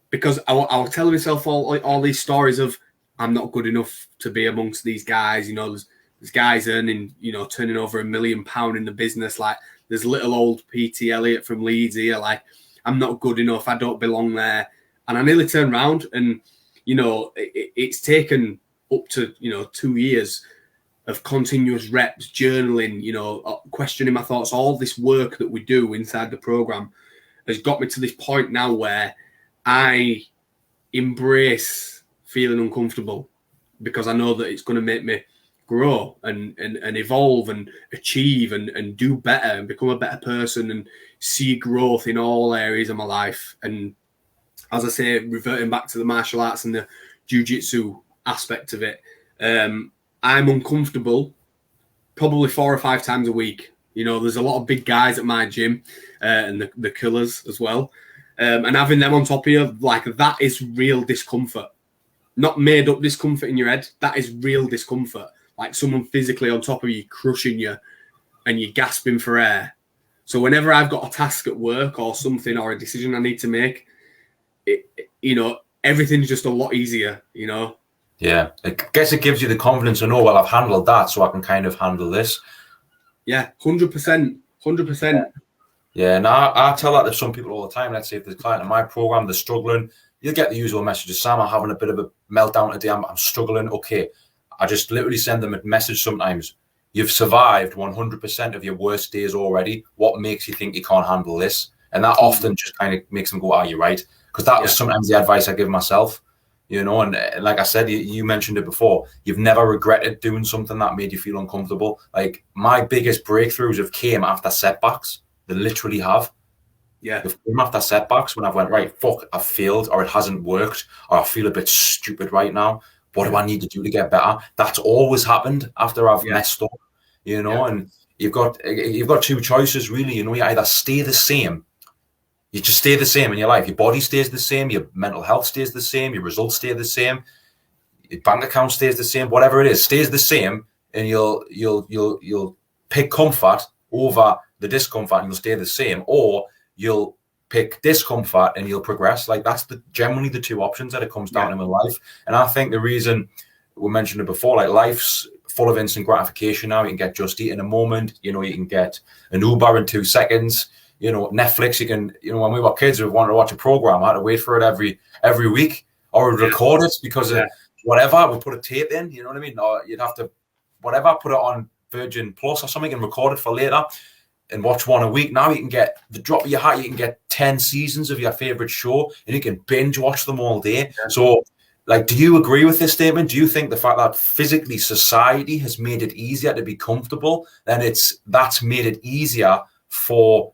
because I was telling myself all these stories of I'm not good enough to be amongst these guys. There's guys earning, turning over £1 million in the business. Like there's little old PT Elliot from Leeds here. Like I'm not good enough. I don't belong there. And I nearly turned around and, it's taken up to, 2 years of continuous reps, journaling, questioning my thoughts. All this work that we do inside the program has got me to this point now where I embrace feeling uncomfortable, because I know that it's going to make me grow and evolve and achieve and do better and become a better person and see growth in all areas of my life. And as I say, reverting back to the martial arts and the jiu-jitsu aspect of it, I'm uncomfortable probably 4 or 5 times a week. There's a lot of big guys at my gym and the killers as well. And having them on top of you, like, that is real discomfort. Not made up discomfort in your head. That is real discomfort. Like someone physically on top of you, crushing you, and you're gasping for air. So whenever I've got a task at work or something or a decision I need to make, everything's just a lot easier, Yeah, I guess it gives you the confidence to know, well, I've handled that, so I can kind of handle this. Yeah, 100%. 100%. Yeah, and I tell that to some people all the time. Let's say if there's a client in my program, they're struggling, you'll get the usual messages. Sam, I'm having a bit of a meltdown today. I'm struggling. Okay. I just literally send them a message sometimes. You've survived 100% of your worst days already. What makes you think you can't handle this? And that often just kind of makes them go, you're right. Because that was sometimes the advice I give myself, and like I said, you mentioned it before, you've never regretted doing something that made you feel uncomfortable. Like, my biggest breakthroughs have came after setbacks. They literally have. Yeah. They've come after setbacks when I've went, right, fuck, I've failed, or it hasn't worked, or I feel a bit stupid right now. What do I need to do to get better? That's always happened after I've messed up, and you've got 2 choices, really. You either stay the same. You just stay the same in your life. Your body stays the same. Your mental health stays the same. Your results stay the same. Your bank account stays the same. Whatever it is, stays the same. And you'll pick comfort over the discomfort, and you'll stay the same. Or you'll pick discomfort and you'll progress. Like, that's generally the 2 options that it comes down to in life. And I think the reason, we mentioned it before, like, life's full of instant gratification now. You can get Just Eat in a moment. You can get an Uber in 2 seconds. Netflix, you can, when we were kids, we wanted to watch a program, I had to wait for it every week, or we'd record it because of whatever, we put a tape in, you know what I mean? Or you'd have to, whatever, put it on Virgin Plus or something and record it for later and watch one a week. Now you can get the drop of your hat, you can get 10 seasons of your favorite show and you can binge watch them all day. Yeah. So, like, do you agree with this statement? Do you think the fact that physically society has made it easier to be comfortable, then that's made it easier for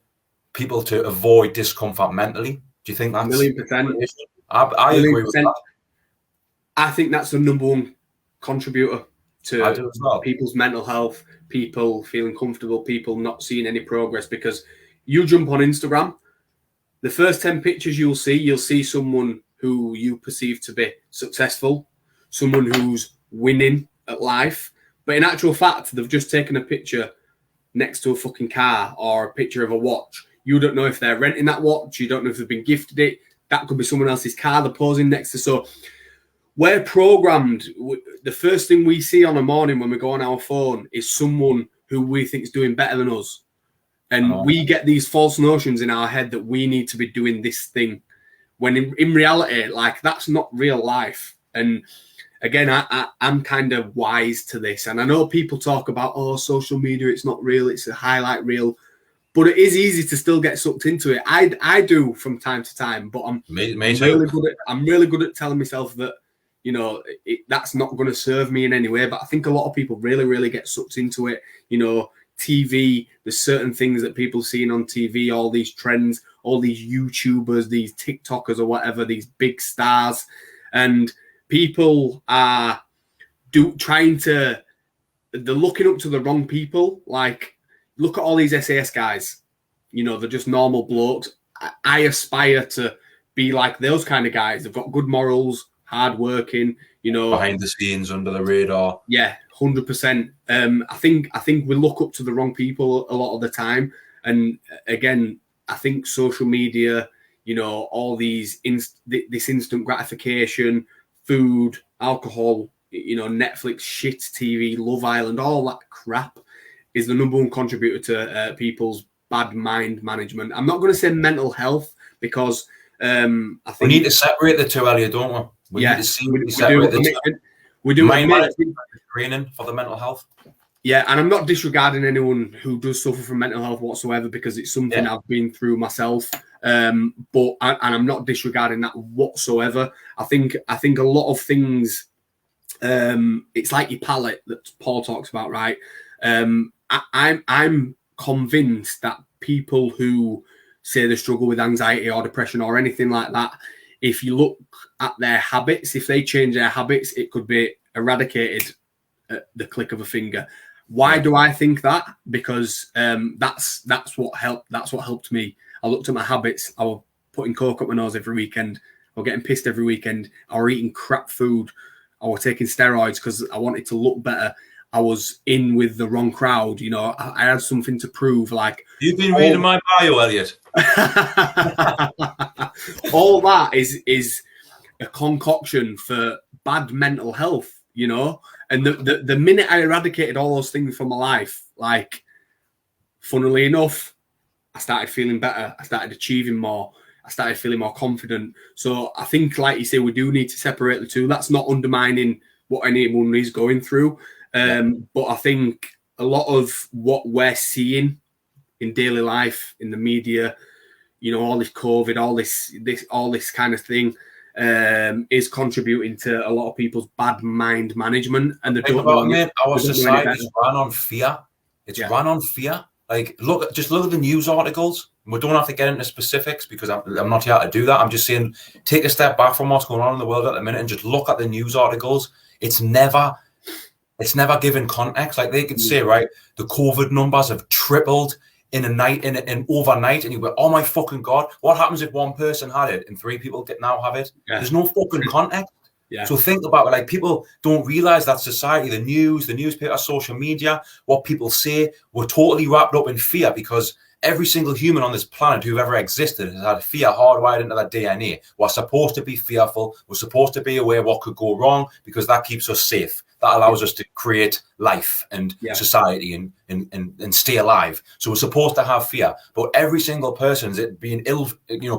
people to avoid discomfort mentally? Do you think that's 1,000,000%? I agree with that. I think that's the number one contributor to I do as well. People's mental health, people feeling comfortable, people not seeing any progress. Because you jump on Instagram, the first 10 pictures you'll see someone who you perceive to be successful, someone who's winning at life. But in actual fact, they've just taken a picture next to a fucking car or a picture of a watch. You don't know if they're renting that watch. You don't know if they've been gifted it. That could be someone else's car they're posing next to. So we're programmed. The first thing we see on a morning when we go on our phone is someone who we think is doing better than us. And we get these false notions in our head that we need to be doing this thing. When in reality, like, that's not real life. And again, I'm kind of wise to this. And I know people talk about, social media, it's not real. It's a highlight reel. But it is easy to still get sucked into it. I do from time to time, but I'm really good at telling myself that, that's not going to serve me in any way. But I think a lot of people really, really get sucked into it. TV, there's certain things that people seeing on TV, all these trends, all these YouTubers, these TikTokers or whatever, these big stars. And people are they're looking up to the wrong people. Like, look at all these SAS guys. They're just normal blokes. I aspire to be like those kind of guys. They've got good morals, hard working, behind the scenes, under the radar. Yeah, 100%. I think we look up to the wrong people a lot of the time. And again, I think social media, all these this instant gratification, food, alcohol, Netflix, shit TV, Love Island, all that crap is the number one contributor to people's bad mind management. I'm not going to say mental health because I think we need to separate the two, Elliot, don't we? We need to see separate the two. We do. Mind management training for the mental health. Yeah, and I'm not disregarding anyone who does suffer from mental health whatsoever, because it's something I've been through myself. But I'm not disregarding that whatsoever. I think a lot of things. It's like your palate that Paul talks about, right? I'm convinced that people who say they struggle with anxiety or depression or anything like that, if you look at their habits, if they change their habits, it could be eradicated at the click of a finger. Why do I think that? Because that's what helped. That's what helped me. I looked at my habits. I was putting coke up my nose every weekend. I was getting pissed every weekend. I was eating crap food. I was taking steroids because I wanted to look better. I was in with the wrong crowd. You know, I had something to prove. Like, you've been reading my bio, Elliot. All that is a concoction for bad mental health, you know. And the minute I eradicated all those things from my life, like, funnily enough, I started feeling better. I started achieving more. I started feeling more confident. So I think, like you say, we do need to separate the two. That's not undermining what anyone is going through. But I think a lot of what we're seeing in daily life, in the media, you know, all this COVID, all this kind of thing, is contributing to a lot of people's bad mind management. And our society's run on fear. It's run on fear. Like, just look at the news articles. We don't have to get into specifics because I'm not here to do that. I'm just saying, take a step back from what's going on in the world at the minute and just look at the news articles. It's never given context. Like, they could say, right, the COVID numbers have tripled in a night, in overnight, and you go, oh my fucking God, what happens if one person had it and 3 people now have it? There's no fucking context. So think about it. Like, people don't realize that society, the news, the newspaper, social media, what people say, we're totally wrapped up in fear, because every single human on this planet who've ever existed has had fear hardwired into their DNA. We're supposed to be fearful. We're supposed to be aware of what could go wrong, because that keeps us safe. That allows us to create life and society and stay alive. So we're supposed to have fear. But every single person's being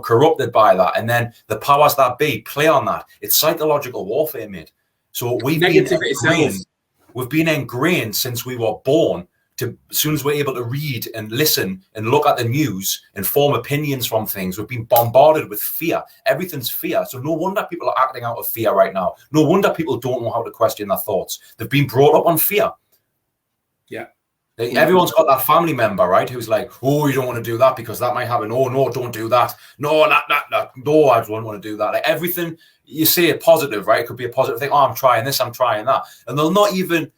corrupted by that. And then the powers that be play on that. It's psychological warfare, mate. So we've been ingrained since we were born. As soon as we're able to read and listen and look at the news and form opinions from things, we've been bombarded with fear. Everything's fear. So no wonder people are acting out of fear right now. No wonder people don't know how to question their thoughts. They've been brought up on fear. Yeah. Everyone's got that family member, right, who's like, oh, you don't want to do that because that might happen. Oh, no, don't do that. No, no, I don't want to do that. Like, everything you say positive, right? It could be a positive thing. Oh, I'm trying this, I'm trying that. And they'll not even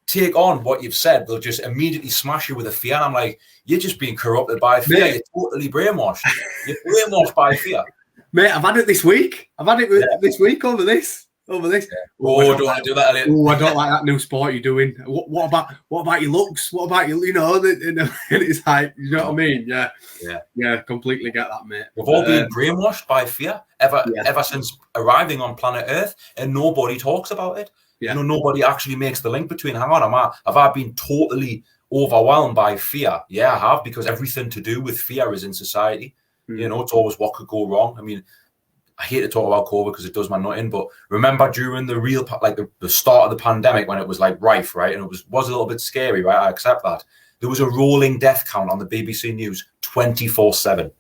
take on what you've said. They'll just immediately smash you with a fear. And I'm like, you're just being corrupted by fear. Mate. You're totally brainwashed. You're brainwashed by fear. Mate, I've had it this week. This week over this. Yeah. Oh, I don't want to do that, Elliot. Oh, I don't like that new sport you're doing. What about your looks? What about you? You know, it's like, you know what I mean? Yeah. Completely get that, mate. We've all been brainwashed by fear ever since arriving on planet Earth, and nobody talks about it. You know, nobody actually makes the link between, hang on, have I been totally overwhelmed by fear? Yeah, I have, because everything to do with fear is in society. You know, it's always what could go wrong. I mean, I hate to talk about COVID because it does my nut in, but remember during the real, like the start of the pandemic, when it was like rife, right? And it was a little bit scary, right? I accept that. There was a rolling death count on the BBC News 24/7.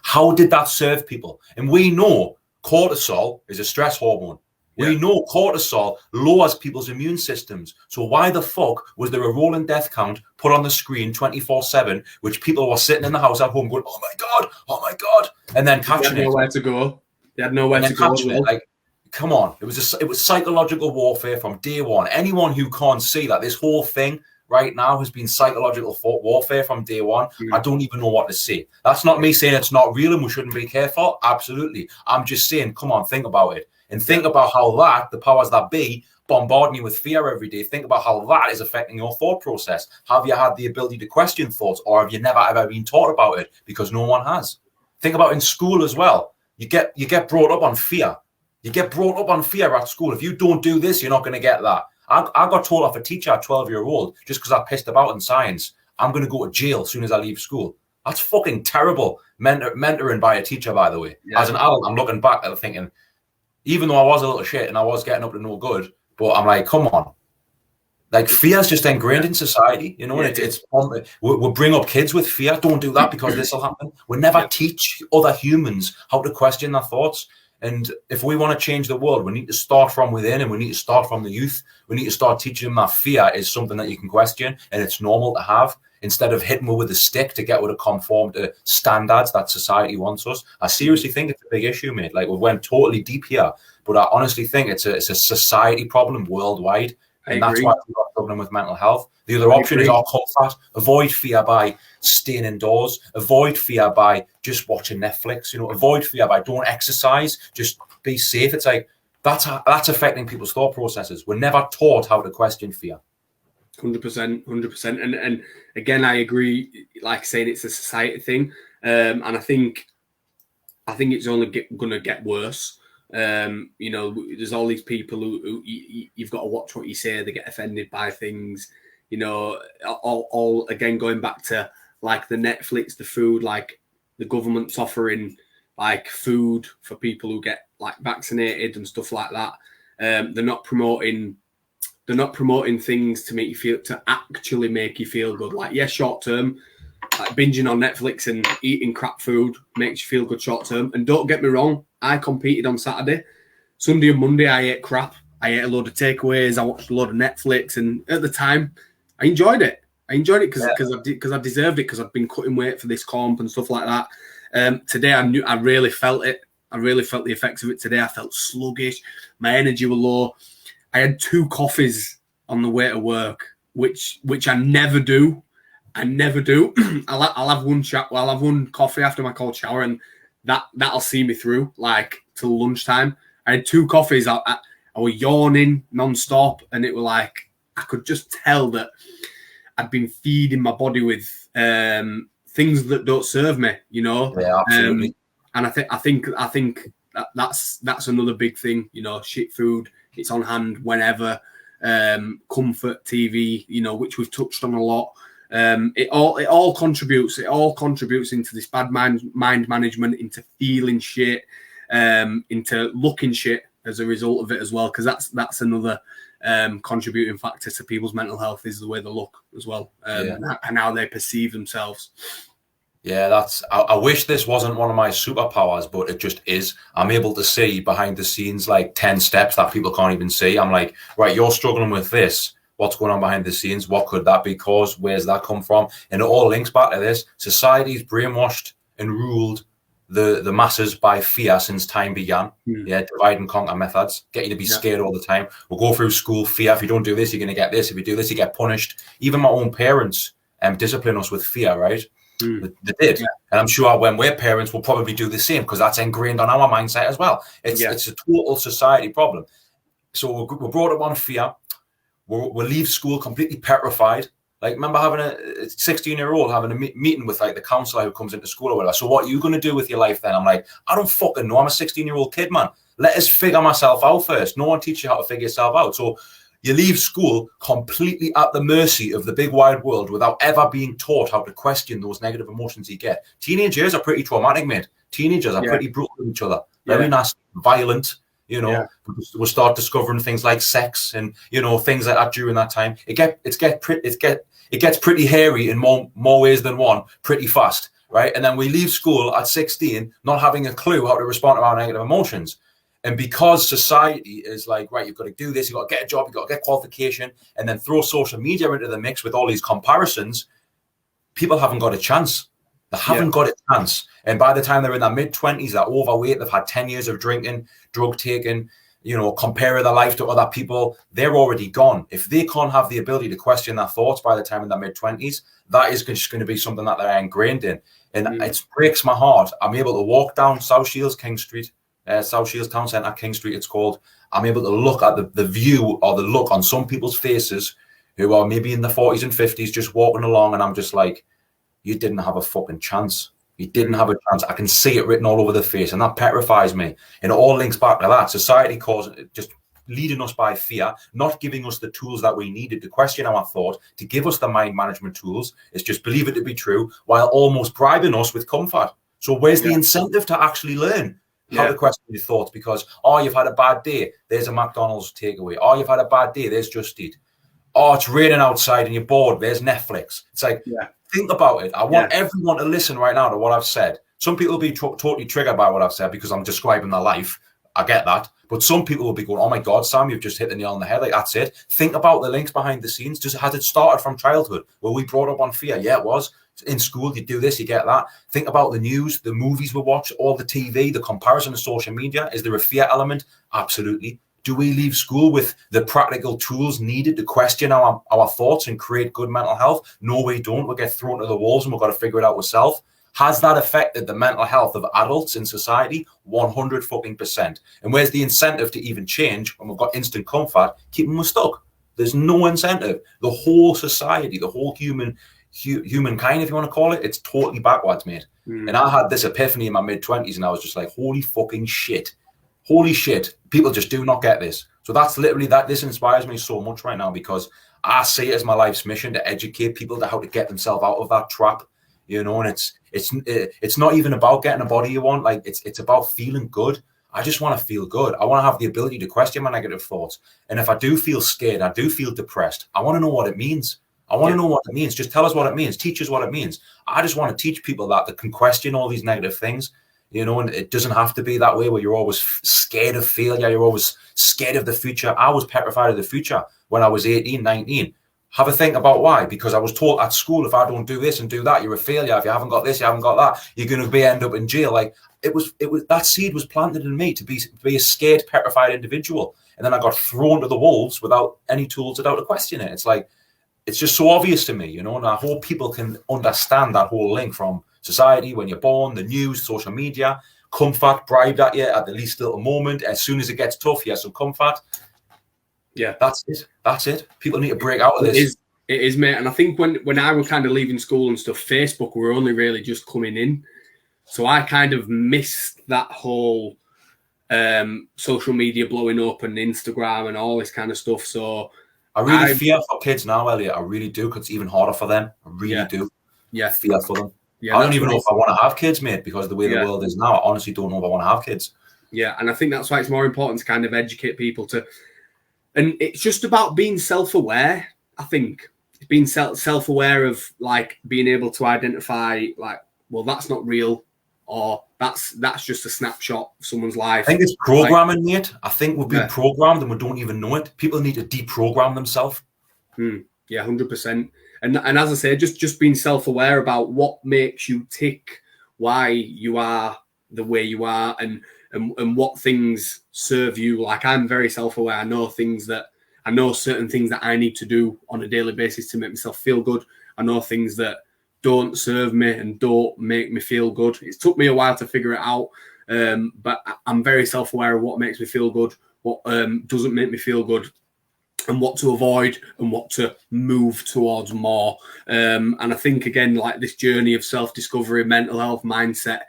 How did that serve people? And we know cortisol is a stress hormone. We know cortisol lowers people's immune systems. So why the fuck was there a rolling death count put on the screen 24/7, which people were sitting in the house at home going, oh my God, and then catching it. They had nowhere to go. They had nowhere to go. Like, come on. It was psychological warfare from day one. Anyone who can't see that this whole thing right now has been psychological warfare from day one, I don't even know what to say. That's not me saying it's not real and we shouldn't be careful. Absolutely. I'm just saying, come on, think about it. And think about how the powers that be, bombarding you with fear every day. Think about how that is affecting your thought process. Have you had the ability to question thoughts, or have you never ever been taught about it? Because no one has. Think about in school as well. You get brought up on fear. You get brought up on fear at school. If you don't do this, you're not going to get that. I got told off a teacher at 12-year-old just because I pissed about in science. I'm going to go to jail as soon as I leave school. That's fucking terrible. Mentoring by a teacher, by the way. Yeah. As an adult, I'm looking back and thinking, even though I was a little shit and I was getting up to no good, but I'm like, come on. Like, fear is just ingrained in society, you know, and we'll bring up kids with fear. Don't do that because this will happen. We never teach other humans how to question their thoughts. And if we want to change the world, we need to start from within, and we need to start from the youth. We need to start teaching them that fear is something that you can question and it's normal to have, instead of hitting them with a stick to get them to conform to standards that society wants us. I seriously think it's a big issue, mate. Like, we went totally deep here, but I honestly think it's a society problem worldwide. And that's why people are struggling with mental health. The other option is our comfort. Avoid fear by staying indoors. Avoid fear by just watching Netflix. You know, avoid fear by don't exercise. Just be safe. It's like that's affecting people's thought processes. We're never taught how to question fear. 100%. And again, I agree. Like saying, it's a society thing, and I think it's only going to get worse. You know, there's all these people who you've got to watch what you say. They get offended by things, you know, all again, going back to like the Netflix, the food, like the government's offering like food for people who get like vaccinated and stuff like that. They're not promoting things to actually make you feel good. Like, yes, short term, like binging on Netflix and eating crap food makes you feel good short term. And don't get me wrong, I competed on Saturday. Sunday and Monday, I ate crap. I ate a load of takeaways. I watched a load of Netflix. And at the time, I enjoyed it. Because I deserved it, because I've been cutting weight for this comp and stuff like that. Today, I really felt it. I really felt the effects of it today. I felt sluggish. My energy was low. I had 2 coffees on the way to work, which I never do. I'll have one I'll have one coffee after my cold shower, and that'll see me through like till lunchtime. I had 2 coffees. I was yawning non-stop, and it was like I could just tell that I'd been feeding my body with things that don't serve me, you know. Yeah, absolutely. And I think that's another big thing, you know. Shit food, it's on hand whenever. Comfort TV, you know, which we've touched on a lot. It all contributes into this bad mind management, into feeling shit, into looking shit as a result of it as well, because that's another contributing factor to people's mental health, is the way they look as well, and how they perceive themselves. Yeah, I wish this wasn't one of my superpowers, but it just is. I'm able to see behind the scenes like 10 steps that people can't even see. I'm like, right, you're struggling with this. What's going on behind the scenes? What could that be caused? Where's that come from? And it all links back to this. Society's brainwashed and ruled the masses by fear since time began. Yeah, divide and conquer methods. Get you to be scared all the time. We'll go through school, fear. If you don't do this, you're going to get this. If you do this, you get punished. Even my own parents discipline us with fear, right? They did. And I'm sure when we're parents, we'll probably do the same, because that's ingrained on our mindset as well. It's a total society problem. So we're brought up on fear. We'll leave school completely petrified. Like, remember having a 16-year-old having a meeting with like the counselor who comes into school or whatever. So what are you going to do with your life then? I'm like, I don't fucking know. I'm a 16-year-old kid, man. Let us figure myself out first. No one teaches you how to figure yourself out. So you leave school completely at the mercy of the big wide world without ever being taught how to question those negative emotions you get. Teenagers are pretty traumatic, mate. Teenagers are pretty brutal with each other. Very nasty, violent. You know, we'll start discovering things like sex and, you know, things like that during that time. It gets pretty hairy in more ways than one pretty fast, right? And then we leave school at 16 not having a clue how to respond to our negative emotions. And because society is like, right, you've got to do this, you've got to get a job, you've got to get qualification, and then throw social media into the mix with all these comparisons, people haven't got a chance. They haven't got a chance. And by the time they're in their mid-20s, they're overweight, they've had 10 years of drinking, drug taking, you know, comparing their life to other people, they're already gone. If they can't have the ability to question their thoughts by the time in their mid-20s, that is just going to be something that they're ingrained in. And it breaks my heart. I'm able to walk down South Shields, King Street, South Shields Town Centre, King Street it's called. I'm able to look at the view or the look on some people's faces who are maybe in the 40s and 50s just walking along, and I'm just like, you didn't have a fucking chance. You didn't have a chance. I can see it written all over the face, and that petrifies me. And it all links back to that. Society just leading us by fear, not giving us the tools that we needed to question our thought, to give us the mind management tools. It's just believe it to be true while almost bribing us with comfort. So where's the incentive to actually learn how to question your thoughts? Because, oh, you've had a bad day, there's a McDonald's takeaway. Oh, you've had a bad day, there's Just Eat. Oh, it's raining outside and you're bored, there's Netflix. It's like, think about it. I want everyone to listen right now to what I've said. Some people will be totally triggered by what I've said because I'm describing their life. I get that. But some people will be going, oh my God, Sam, you've just hit the nail on the head. Like, that's it. Think about the links behind the scenes. Has it started from childhood? Were we brought up on fear? Yeah, it was. In school, you do this, you get that. Think about the news, the movies we watch, all the TV, the comparison to social media. Is there a fear element? Absolutely. Do we leave school with the practical tools needed to question our thoughts and create good mental health? No, we don't. We'll get thrown to the wolves and we've got to figure it out ourselves. Has that affected the mental health of adults in society? 100%. And where's the incentive to even change when we've got instant comfort, keeping us stuck? There's no incentive. The whole society, the whole humankind, if you want to call it, it's totally backwards, mate. And I had this epiphany in my mid-20s and I was just like, holy fucking shit. Holy shit. People just do not get this. So that's literally that. This inspires me so much right now because I see it as my life's mission to educate people to how to get themselves out of that trap. You know, and it's not even about getting a body you want. Like it's about feeling good. I just want to feel good. I want to have the ability to question my negative thoughts. And if I do feel scared, I do feel depressed, I want to know what it means. I want to know what it means. Just tell us what it means. Teach us what it means. I just want to teach people that can question all these negative things, you know, and it doesn't have to be that way where you're always scared of failure. You're always scared of the future. I was petrified of the future when I was 18, 19. Have a think about why. Because I was taught at school, if I don't do this and do that, you're a failure. If you haven't got this, you haven't got that, you're going to end up in jail. Like it was that seed was planted in me to be a scared, petrified individual. And then I got thrown to the wolves without any tools to question it. It's like, it's just so obvious to me, you know, and I hope people can understand that whole link from society, when you're born, the news, social media, comfort bribed at you at the least little moment. As soon as it gets tough, you have some comfort. Yeah, that's it. People need to break out of this. It is, mate. And I think when I was kind of leaving school and stuff, Facebook were only really just coming in. So I kind of missed that whole social media blowing up and Instagram and all this kind of stuff. So I really fear for kids now, Elliot. I really do, because it's even harder for them. I really do. Yeah. Fear for them. Yeah, I don't even know if I want to have kids, mate, because the way the world is now, I honestly don't know if I want to have kids. Yeah, and I think that's why it's more important to kind of educate people to... And it's just about being self-aware, I think. Being self-aware of, like, being able to identify, like, well, that's not real, or that's just a snapshot of someone's life. I think it's programming, mate. I think we've been programmed and we don't even know it. People need to deprogram themselves. Yeah, 100%. And as I say, just being self-aware about what makes you tick, why you are the way you are, and what things serve you. Like, I'm very self-aware. I know certain things that I need to do on a daily basis to make myself feel good. I know things that don't serve me and don't make me feel good. It took me a while to figure it out, but I'm very self-aware of what makes me feel good, what doesn't make me feel good, and what to avoid and what to move towards more. And I think, again, like this journey of self-discovery, mental health, mindset,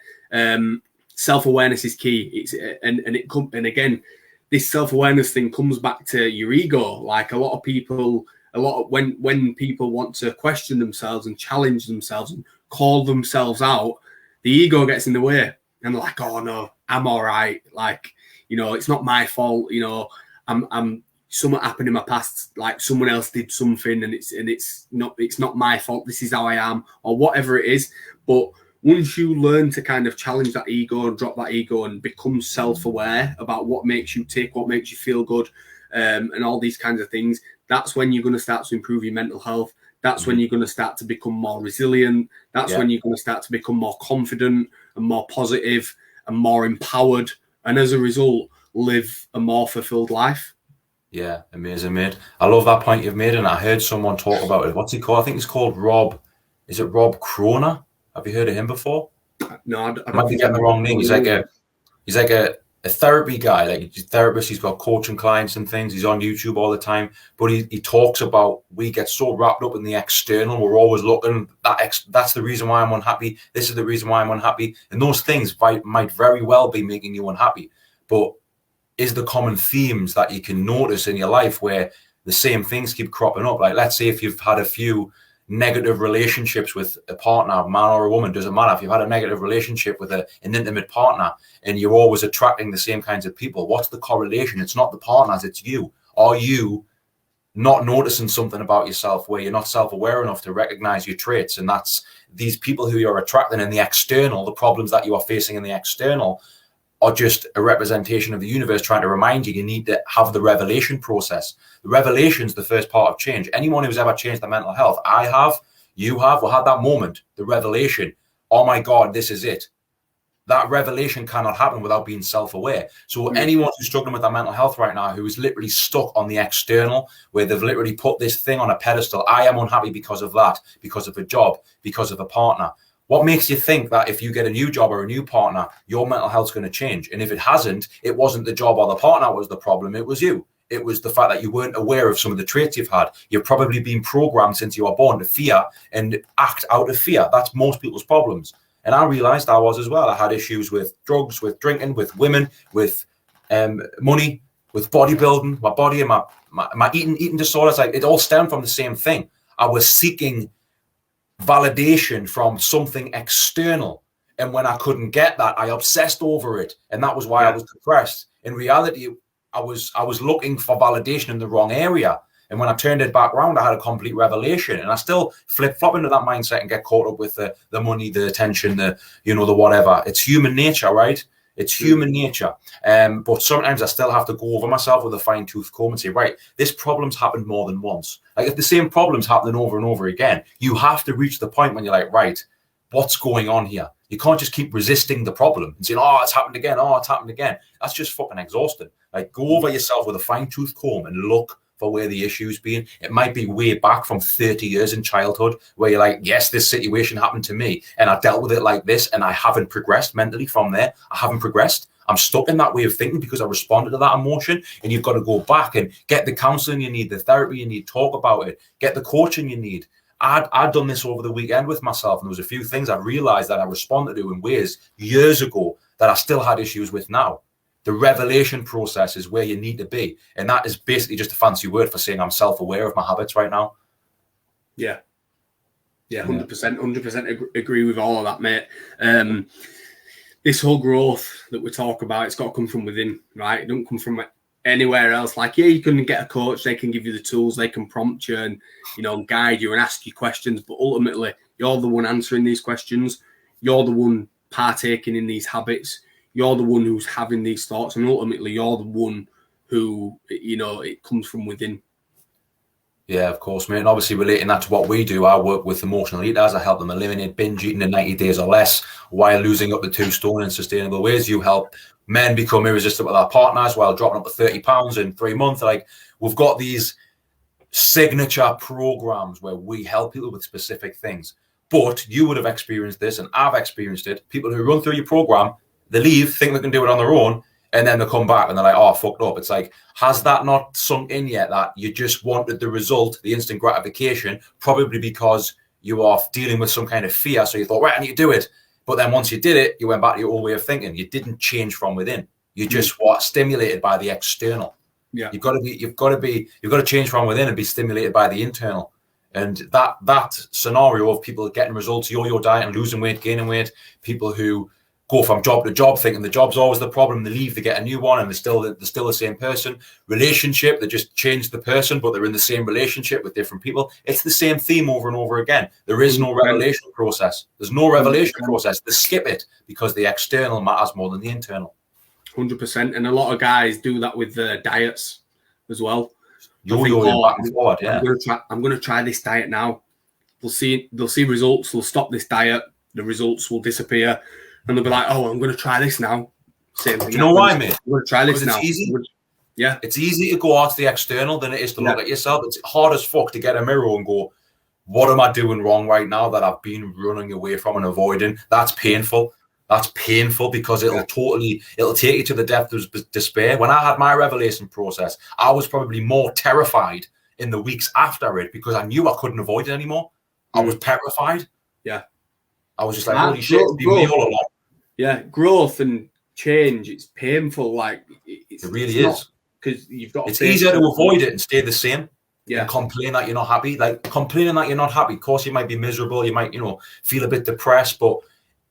self-awareness is key. And again, this self-awareness thing comes back to your ego. Like when people want to question themselves and challenge themselves and call themselves out, the ego gets in the way. And they're like, oh no, I'm all right. Like, you know, it's not my fault. You know, I'm something happened in my past, like someone else did something and it's not my fault. This is how I am, or whatever it is. But once you learn to kind of challenge that ego and drop that ego and become self-aware about what makes you tick, what makes you feel good, and all these kinds of things, that's when you're going to start to improve your mental health. That's when you're going to start to become more resilient. That's when you're going to start to become more confident and more positive and more empowered. And as a result, live a more fulfilled life. Yeah, amazing, mate. I love that point you've made. And I heard someone talk about it. What's he called? I think he's called Rob. Is it Rob Croner? Have you heard of him before? No, I don't. I might be getting the wrong name. He's like a therapy guy. Like, he's a therapist. He's got coaching clients and things. He's on YouTube all the time. But he talks about, we get so wrapped up in the external. We're always looking, that's the reason why I'm unhappy. This is the reason why I'm unhappy. And those things might very well be making you unhappy. But is the common themes that you can notice in your life where the same things keep cropping up. Like, let's say if you've had a few negative relationships with a partner, a man or a woman, doesn't matter. If you've had a negative relationship with an intimate partner and you're always attracting the same kinds of people, what's the correlation? It's not the partners, it's you. Are you not noticing something about yourself where you're not self-aware enough to recognize your traits? And that's these people who you're attracting in the external, the problems that you are facing in the external are just a representation of the universe trying to remind you need to have the revelation process. The revelation's the first part of change. Anyone who's ever changed their mental health, I have, you have, we had that moment, the revelation. Oh my God, this is it. That revelation cannot happen without being self-aware. So anyone who's struggling with their mental health right now, who is literally stuck on the external, where they've literally put this thing on a pedestal, I am unhappy because of that, because of a job, because of a partner. What makes you think that if you get a new job or a new partner, your mental health's going to change? And if it hasn't, it wasn't the job or the partner was the problem, it was you. It was the fact that you weren't aware of some of the traits you've had. You've probably been programmed since you were born to fear and act out of fear. That's most people's problems. And I realized I was as well. I had issues with drugs, with drinking, with women, with money, with bodybuilding, my body and my eating disorders. Like, it all stemmed from the same thing. I was seeking validation from something external. And when I couldn't get that, I obsessed over it. And that was why I was depressed. In reality, I was looking for validation in the wrong area. And when I turned it back around, I had a complete revelation. And I still flip-flop into that mindset and get caught up with the money, the attention, the whatever. It's human nature, right? It's human nature. But sometimes I still have to go over myself with a fine-tooth comb and say, right, this problem's happened more than once. Like, if the same problem's happening over and over again, you have to reach the point when you're like, right, what's going on here? You can't just keep resisting the problem and saying, oh, it's happened again. Oh, it's happened again. That's just fucking exhausting. Like, go over yourself with a fine-tooth comb and look for where the issue's been. It might be way back from 30 years in childhood where you're like, yes, this situation happened to me and I dealt with it like this and I haven't progressed mentally from there. I haven't progressed. I'm stuck in that way of thinking because I responded to that emotion. And you've got to go back and get the counseling you need, the therapy you need, talk about it, get the coaching you need. I'd done this over the weekend with myself, and there was a few things I realized that I responded to in ways years ago that I still had issues with now. The revelation process is where you need to be. And that is basically just a fancy word for saying I'm self-aware of my habits right now. Yeah. Yeah, 100% agree with all of that, mate. This whole growth that we talk about, it's got to come from within, right? It don't come from anywhere else. Like, yeah, you can get a coach, they can give you the tools, they can prompt you and, guide you and ask you questions. But ultimately, you're the one answering these questions. You're the one partaking in these habits. You're the one who's having these thoughts, and ultimately you're the one who, it comes from within. Yeah, of course, mate. And obviously relating that to what we do, I work with emotional eaters. I help them eliminate binge eating in 90 days or less while losing up to 2 stone in sustainable ways. You help men become irresistible with their partners while dropping up to 30 pounds in 3 months. Like, we've got these signature programs where we help people with specific things. But you would have experienced this, and I've experienced it. People who run through your program, they leave, think they can do it on their own, and then they come back and they're like, oh, fucked up. It's like, has that not sunk in yet that you just wanted the result, the instant gratification, probably because you are dealing with some kind of fear. So you thought, right, I need to do it. But then once you did it, you went back to your old way of thinking. You didn't change from within. You just were stimulated by the external. Yeah. You've got to change from within and be stimulated by the internal. And that scenario of people getting results, yo-yo diet and losing weight, gaining weight, people who go from job to job thinking the job's always the problem, they leave, they get a new one, and they're still the same person. Relationship, they just change the person, but they're in the same relationship with different people. It's the same theme over and over again. There is no revelation process. There's no revelation process. They skip it because the external matters more than the internal. 100%. And a lot of guys do that with diets as well. Yo-yo back and forward, yeah. I'm going to try this diet now. They'll see results. They'll stop this diet. The results will disappear. And they'll be like, oh, I'm going to try this now. Same thing. Do you know why, mate? I'm going to try this now. It's easy. Yeah. It's easy to go out to the external than it is to look at yourself. It's hard as fuck to get a mirror and go, what am I doing wrong right now that I've been running away from and avoiding? That's painful. That's painful because it'll take you to the depth of despair. When I had my revelation process, I was probably more terrified in the weeks after it because I knew I couldn't avoid it anymore. I was petrified. Yeah. I was just like, holy shit, it's been me all along. Yeah, growth and change, it's painful. Like it really is, because you've got. It's easier to avoid it and stay the same. Yeah. And complain that you're not happy. Like complaining that you're not happy. Of course, you might be miserable. You might, feel a bit depressed. But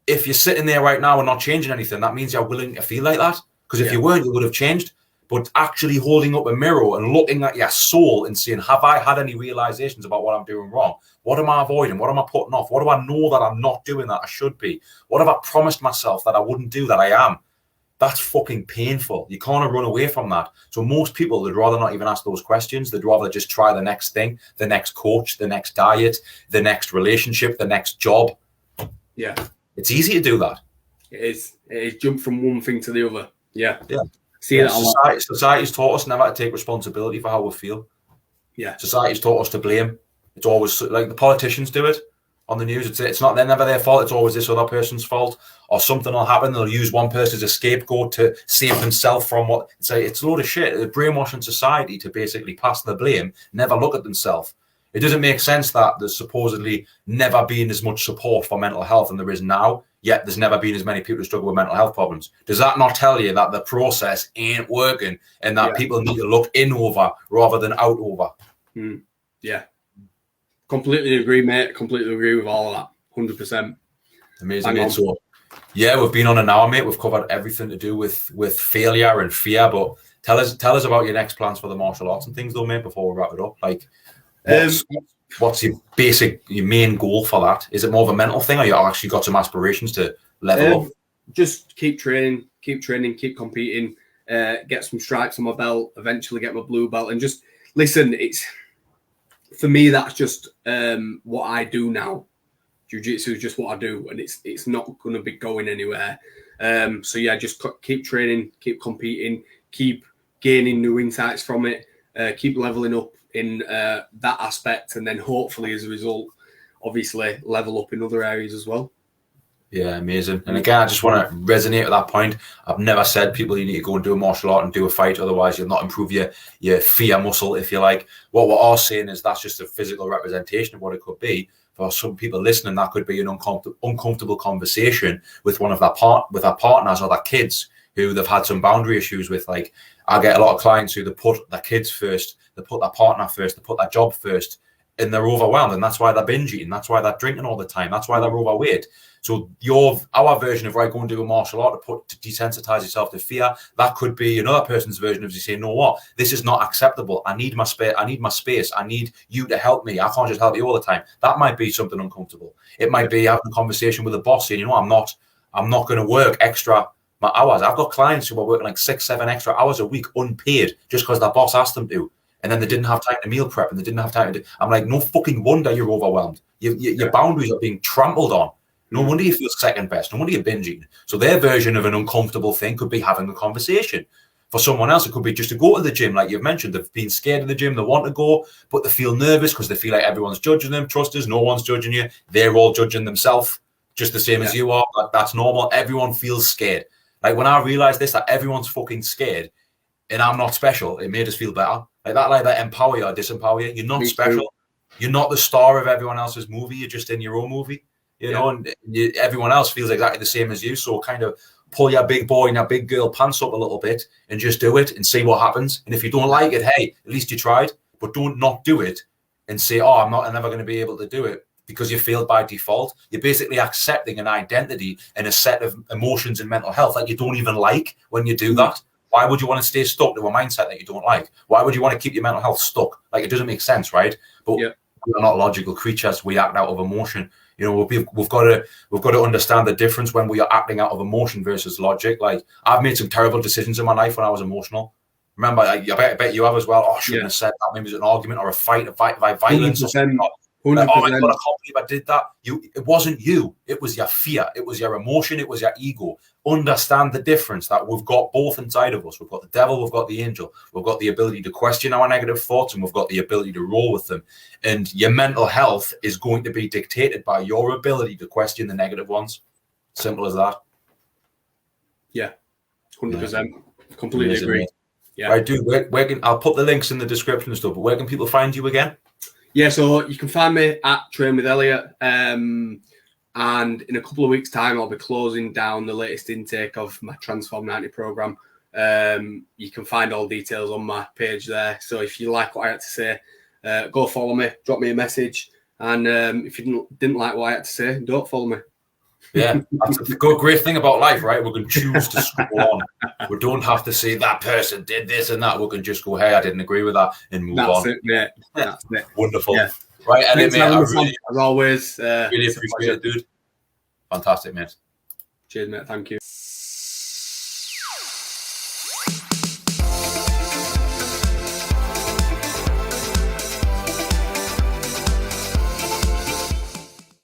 if you're sitting there right now and not changing anything, that means you're willing to feel like that. Because if you weren't, you would have changed. But actually holding up a mirror and looking at your soul and saying, have I had any realizations about what I'm doing wrong? What am I avoiding? What am I putting off? What do I know that I'm not doing that I should be? What have I promised myself that I wouldn't do that I am? That's fucking painful. You can't run away from that. So most people, they'd rather not even ask those questions. They'd rather just try the next thing, the next coach, the next diet, the next relationship, the next job. Yeah. It's easy to do that. It is. It is jump from one thing to the other. Yeah. Yeah. See that a lot. Society's taught us never to take responsibility for how we feel. Yeah. Society's taught us to blame. It's always like the politicians do it on the news. It's not, they're never their fault. It's always this other person's fault, or something will happen. They'll use one person as a scapegoat to save themselves from what. It's a load of shit. They're brainwashing society to basically pass the blame, never look at themselves. It doesn't make sense that there's supposedly never been as much support for mental health and there is now, yet there's never been as many people who struggle with mental health problems. Does that not tell you that the process ain't working and that people need to look in over rather than out over? Yeah. Completely agree, mate. Completely agree with all of that. 100%. Amazing, mate. So, yeah, we've been on an hour, mate. We've covered everything to do with failure and fear. But tell us about your next plans for the martial arts and things, though, mate. Before we wrap it up, like, what's your main goal for that? Is it more of a mental thing, or you actually got some aspirations to level up? Just keep training, keep competing, get some stripes on my belt, eventually get my blue belt, and just listen. It's for me, that's just what I do now. Jiu-jitsu is just what I do, and it's not going to be going anywhere. So yeah, just keep training, keep competing, keep gaining new insights from it, keep leveling up in that aspect, and then hopefully as a result, obviously level up in other areas as well. Yeah, amazing. And again, I just want to resonate with that point. I've never said people you need to go and do a martial art and do a fight, otherwise you'll not improve your fear muscle, if you like. What we are saying is that's just a physical representation of what it could be. For some people listening, that could be an uncomfortable conversation with one of their partners or their kids who they've had some boundary issues with. Like, I get a lot of clients who they put their kids first, they put their partner first, they put their job first, and they're overwhelmed, and that's why they're binge eating, that's why they're drinking all the time, that's why they're overweight. So our version of go and do a martial art to desensitize yourself to fear, that could be another person's version of you saying, "No, what? This is not acceptable. I need my space. I need you to help me. I can't just help you all the time." That might be something uncomfortable. It might be having a conversation with a boss saying, "I'm not going to work extra my hours." I've got clients who are working like 6-7 extra hours a week unpaid just because their boss asked them to. And then they didn't have time to meal prep and they didn't have time to. I'm like, no fucking wonder you're overwhelmed. Your boundaries are being trampled on. No wonder you feel second best. No wonder you're binge eating. So their version of an uncomfortable thing could be having a conversation. For someone else, it could be just to go to the gym, like you've mentioned. They've been scared of the gym. They want to go, but they feel nervous because they feel like everyone's judging them. Trust us, no one's judging you. They're all judging themselves, just the same as you are. That's normal. Everyone feels scared. Like when I realized this, that everyone's fucking scared and I'm not special, it made us feel better. Like that empower you or disempower you. You're not special. You're not the star of everyone else's movie. You're just in your own movie, you know, and everyone else feels exactly the same as you. So kind of pull your big boy and your big girl pants up a little bit and just do it and see what happens. And if you don't like it, hey, at least you tried. But don't not do it and say, "Oh, I'm never going to be able to do it," because you failed by default. You're basically accepting an identity and a set of emotions and mental health that you don't even like when you do that. Why would you want to stay stuck to a mindset that you don't like? Why would you want to keep your mental health stuck? Like, it doesn't make sense, right? But we're not logical creatures. We act out of emotion. You know, we've got to understand the difference when we are acting out of emotion versus logic. Like, I've made some terrible decisions in my life when I was emotional. Remember, I bet you have as well. Oh, I shouldn't have said that. Maybe it was an argument or a fight by violence. 100%. Like, oh my God, I can't believe I did that. It wasn't you. It was your fear. It was your emotion. It was your ego. Understand the difference that we've got both inside of us. We've got the devil. We've got the angel. We've got the ability to question our negative thoughts, and we've got the ability to roll with them. And your mental health is going to be dictated by your ability to question the negative ones. Simple as that. Yeah, 100%. Completely agree. Yeah, right, dude. I'll put the links in the description and stuff. But where can people find you again? Yeah, so you can find me at Train with Elliot. I'm And in a couple of weeks' time, I'll be closing down the latest intake of my Transform 90 program. You can find all details on my page there. So if you like what I had to say, go follow me, drop me a message. And if you didn't like what I had to say, don't follow me. Yeah, that's a great thing about life, right? We can choose to scroll on. We don't have to say that person did this and that. We can just go, hey, I didn't agree with that, and move on. That's it, mate. That's it. Wonderful. Yeah. Right, Elliot, mate, as always. Really appreciate it, dude. Fantastic, mate. Cheers, mate. Thank you.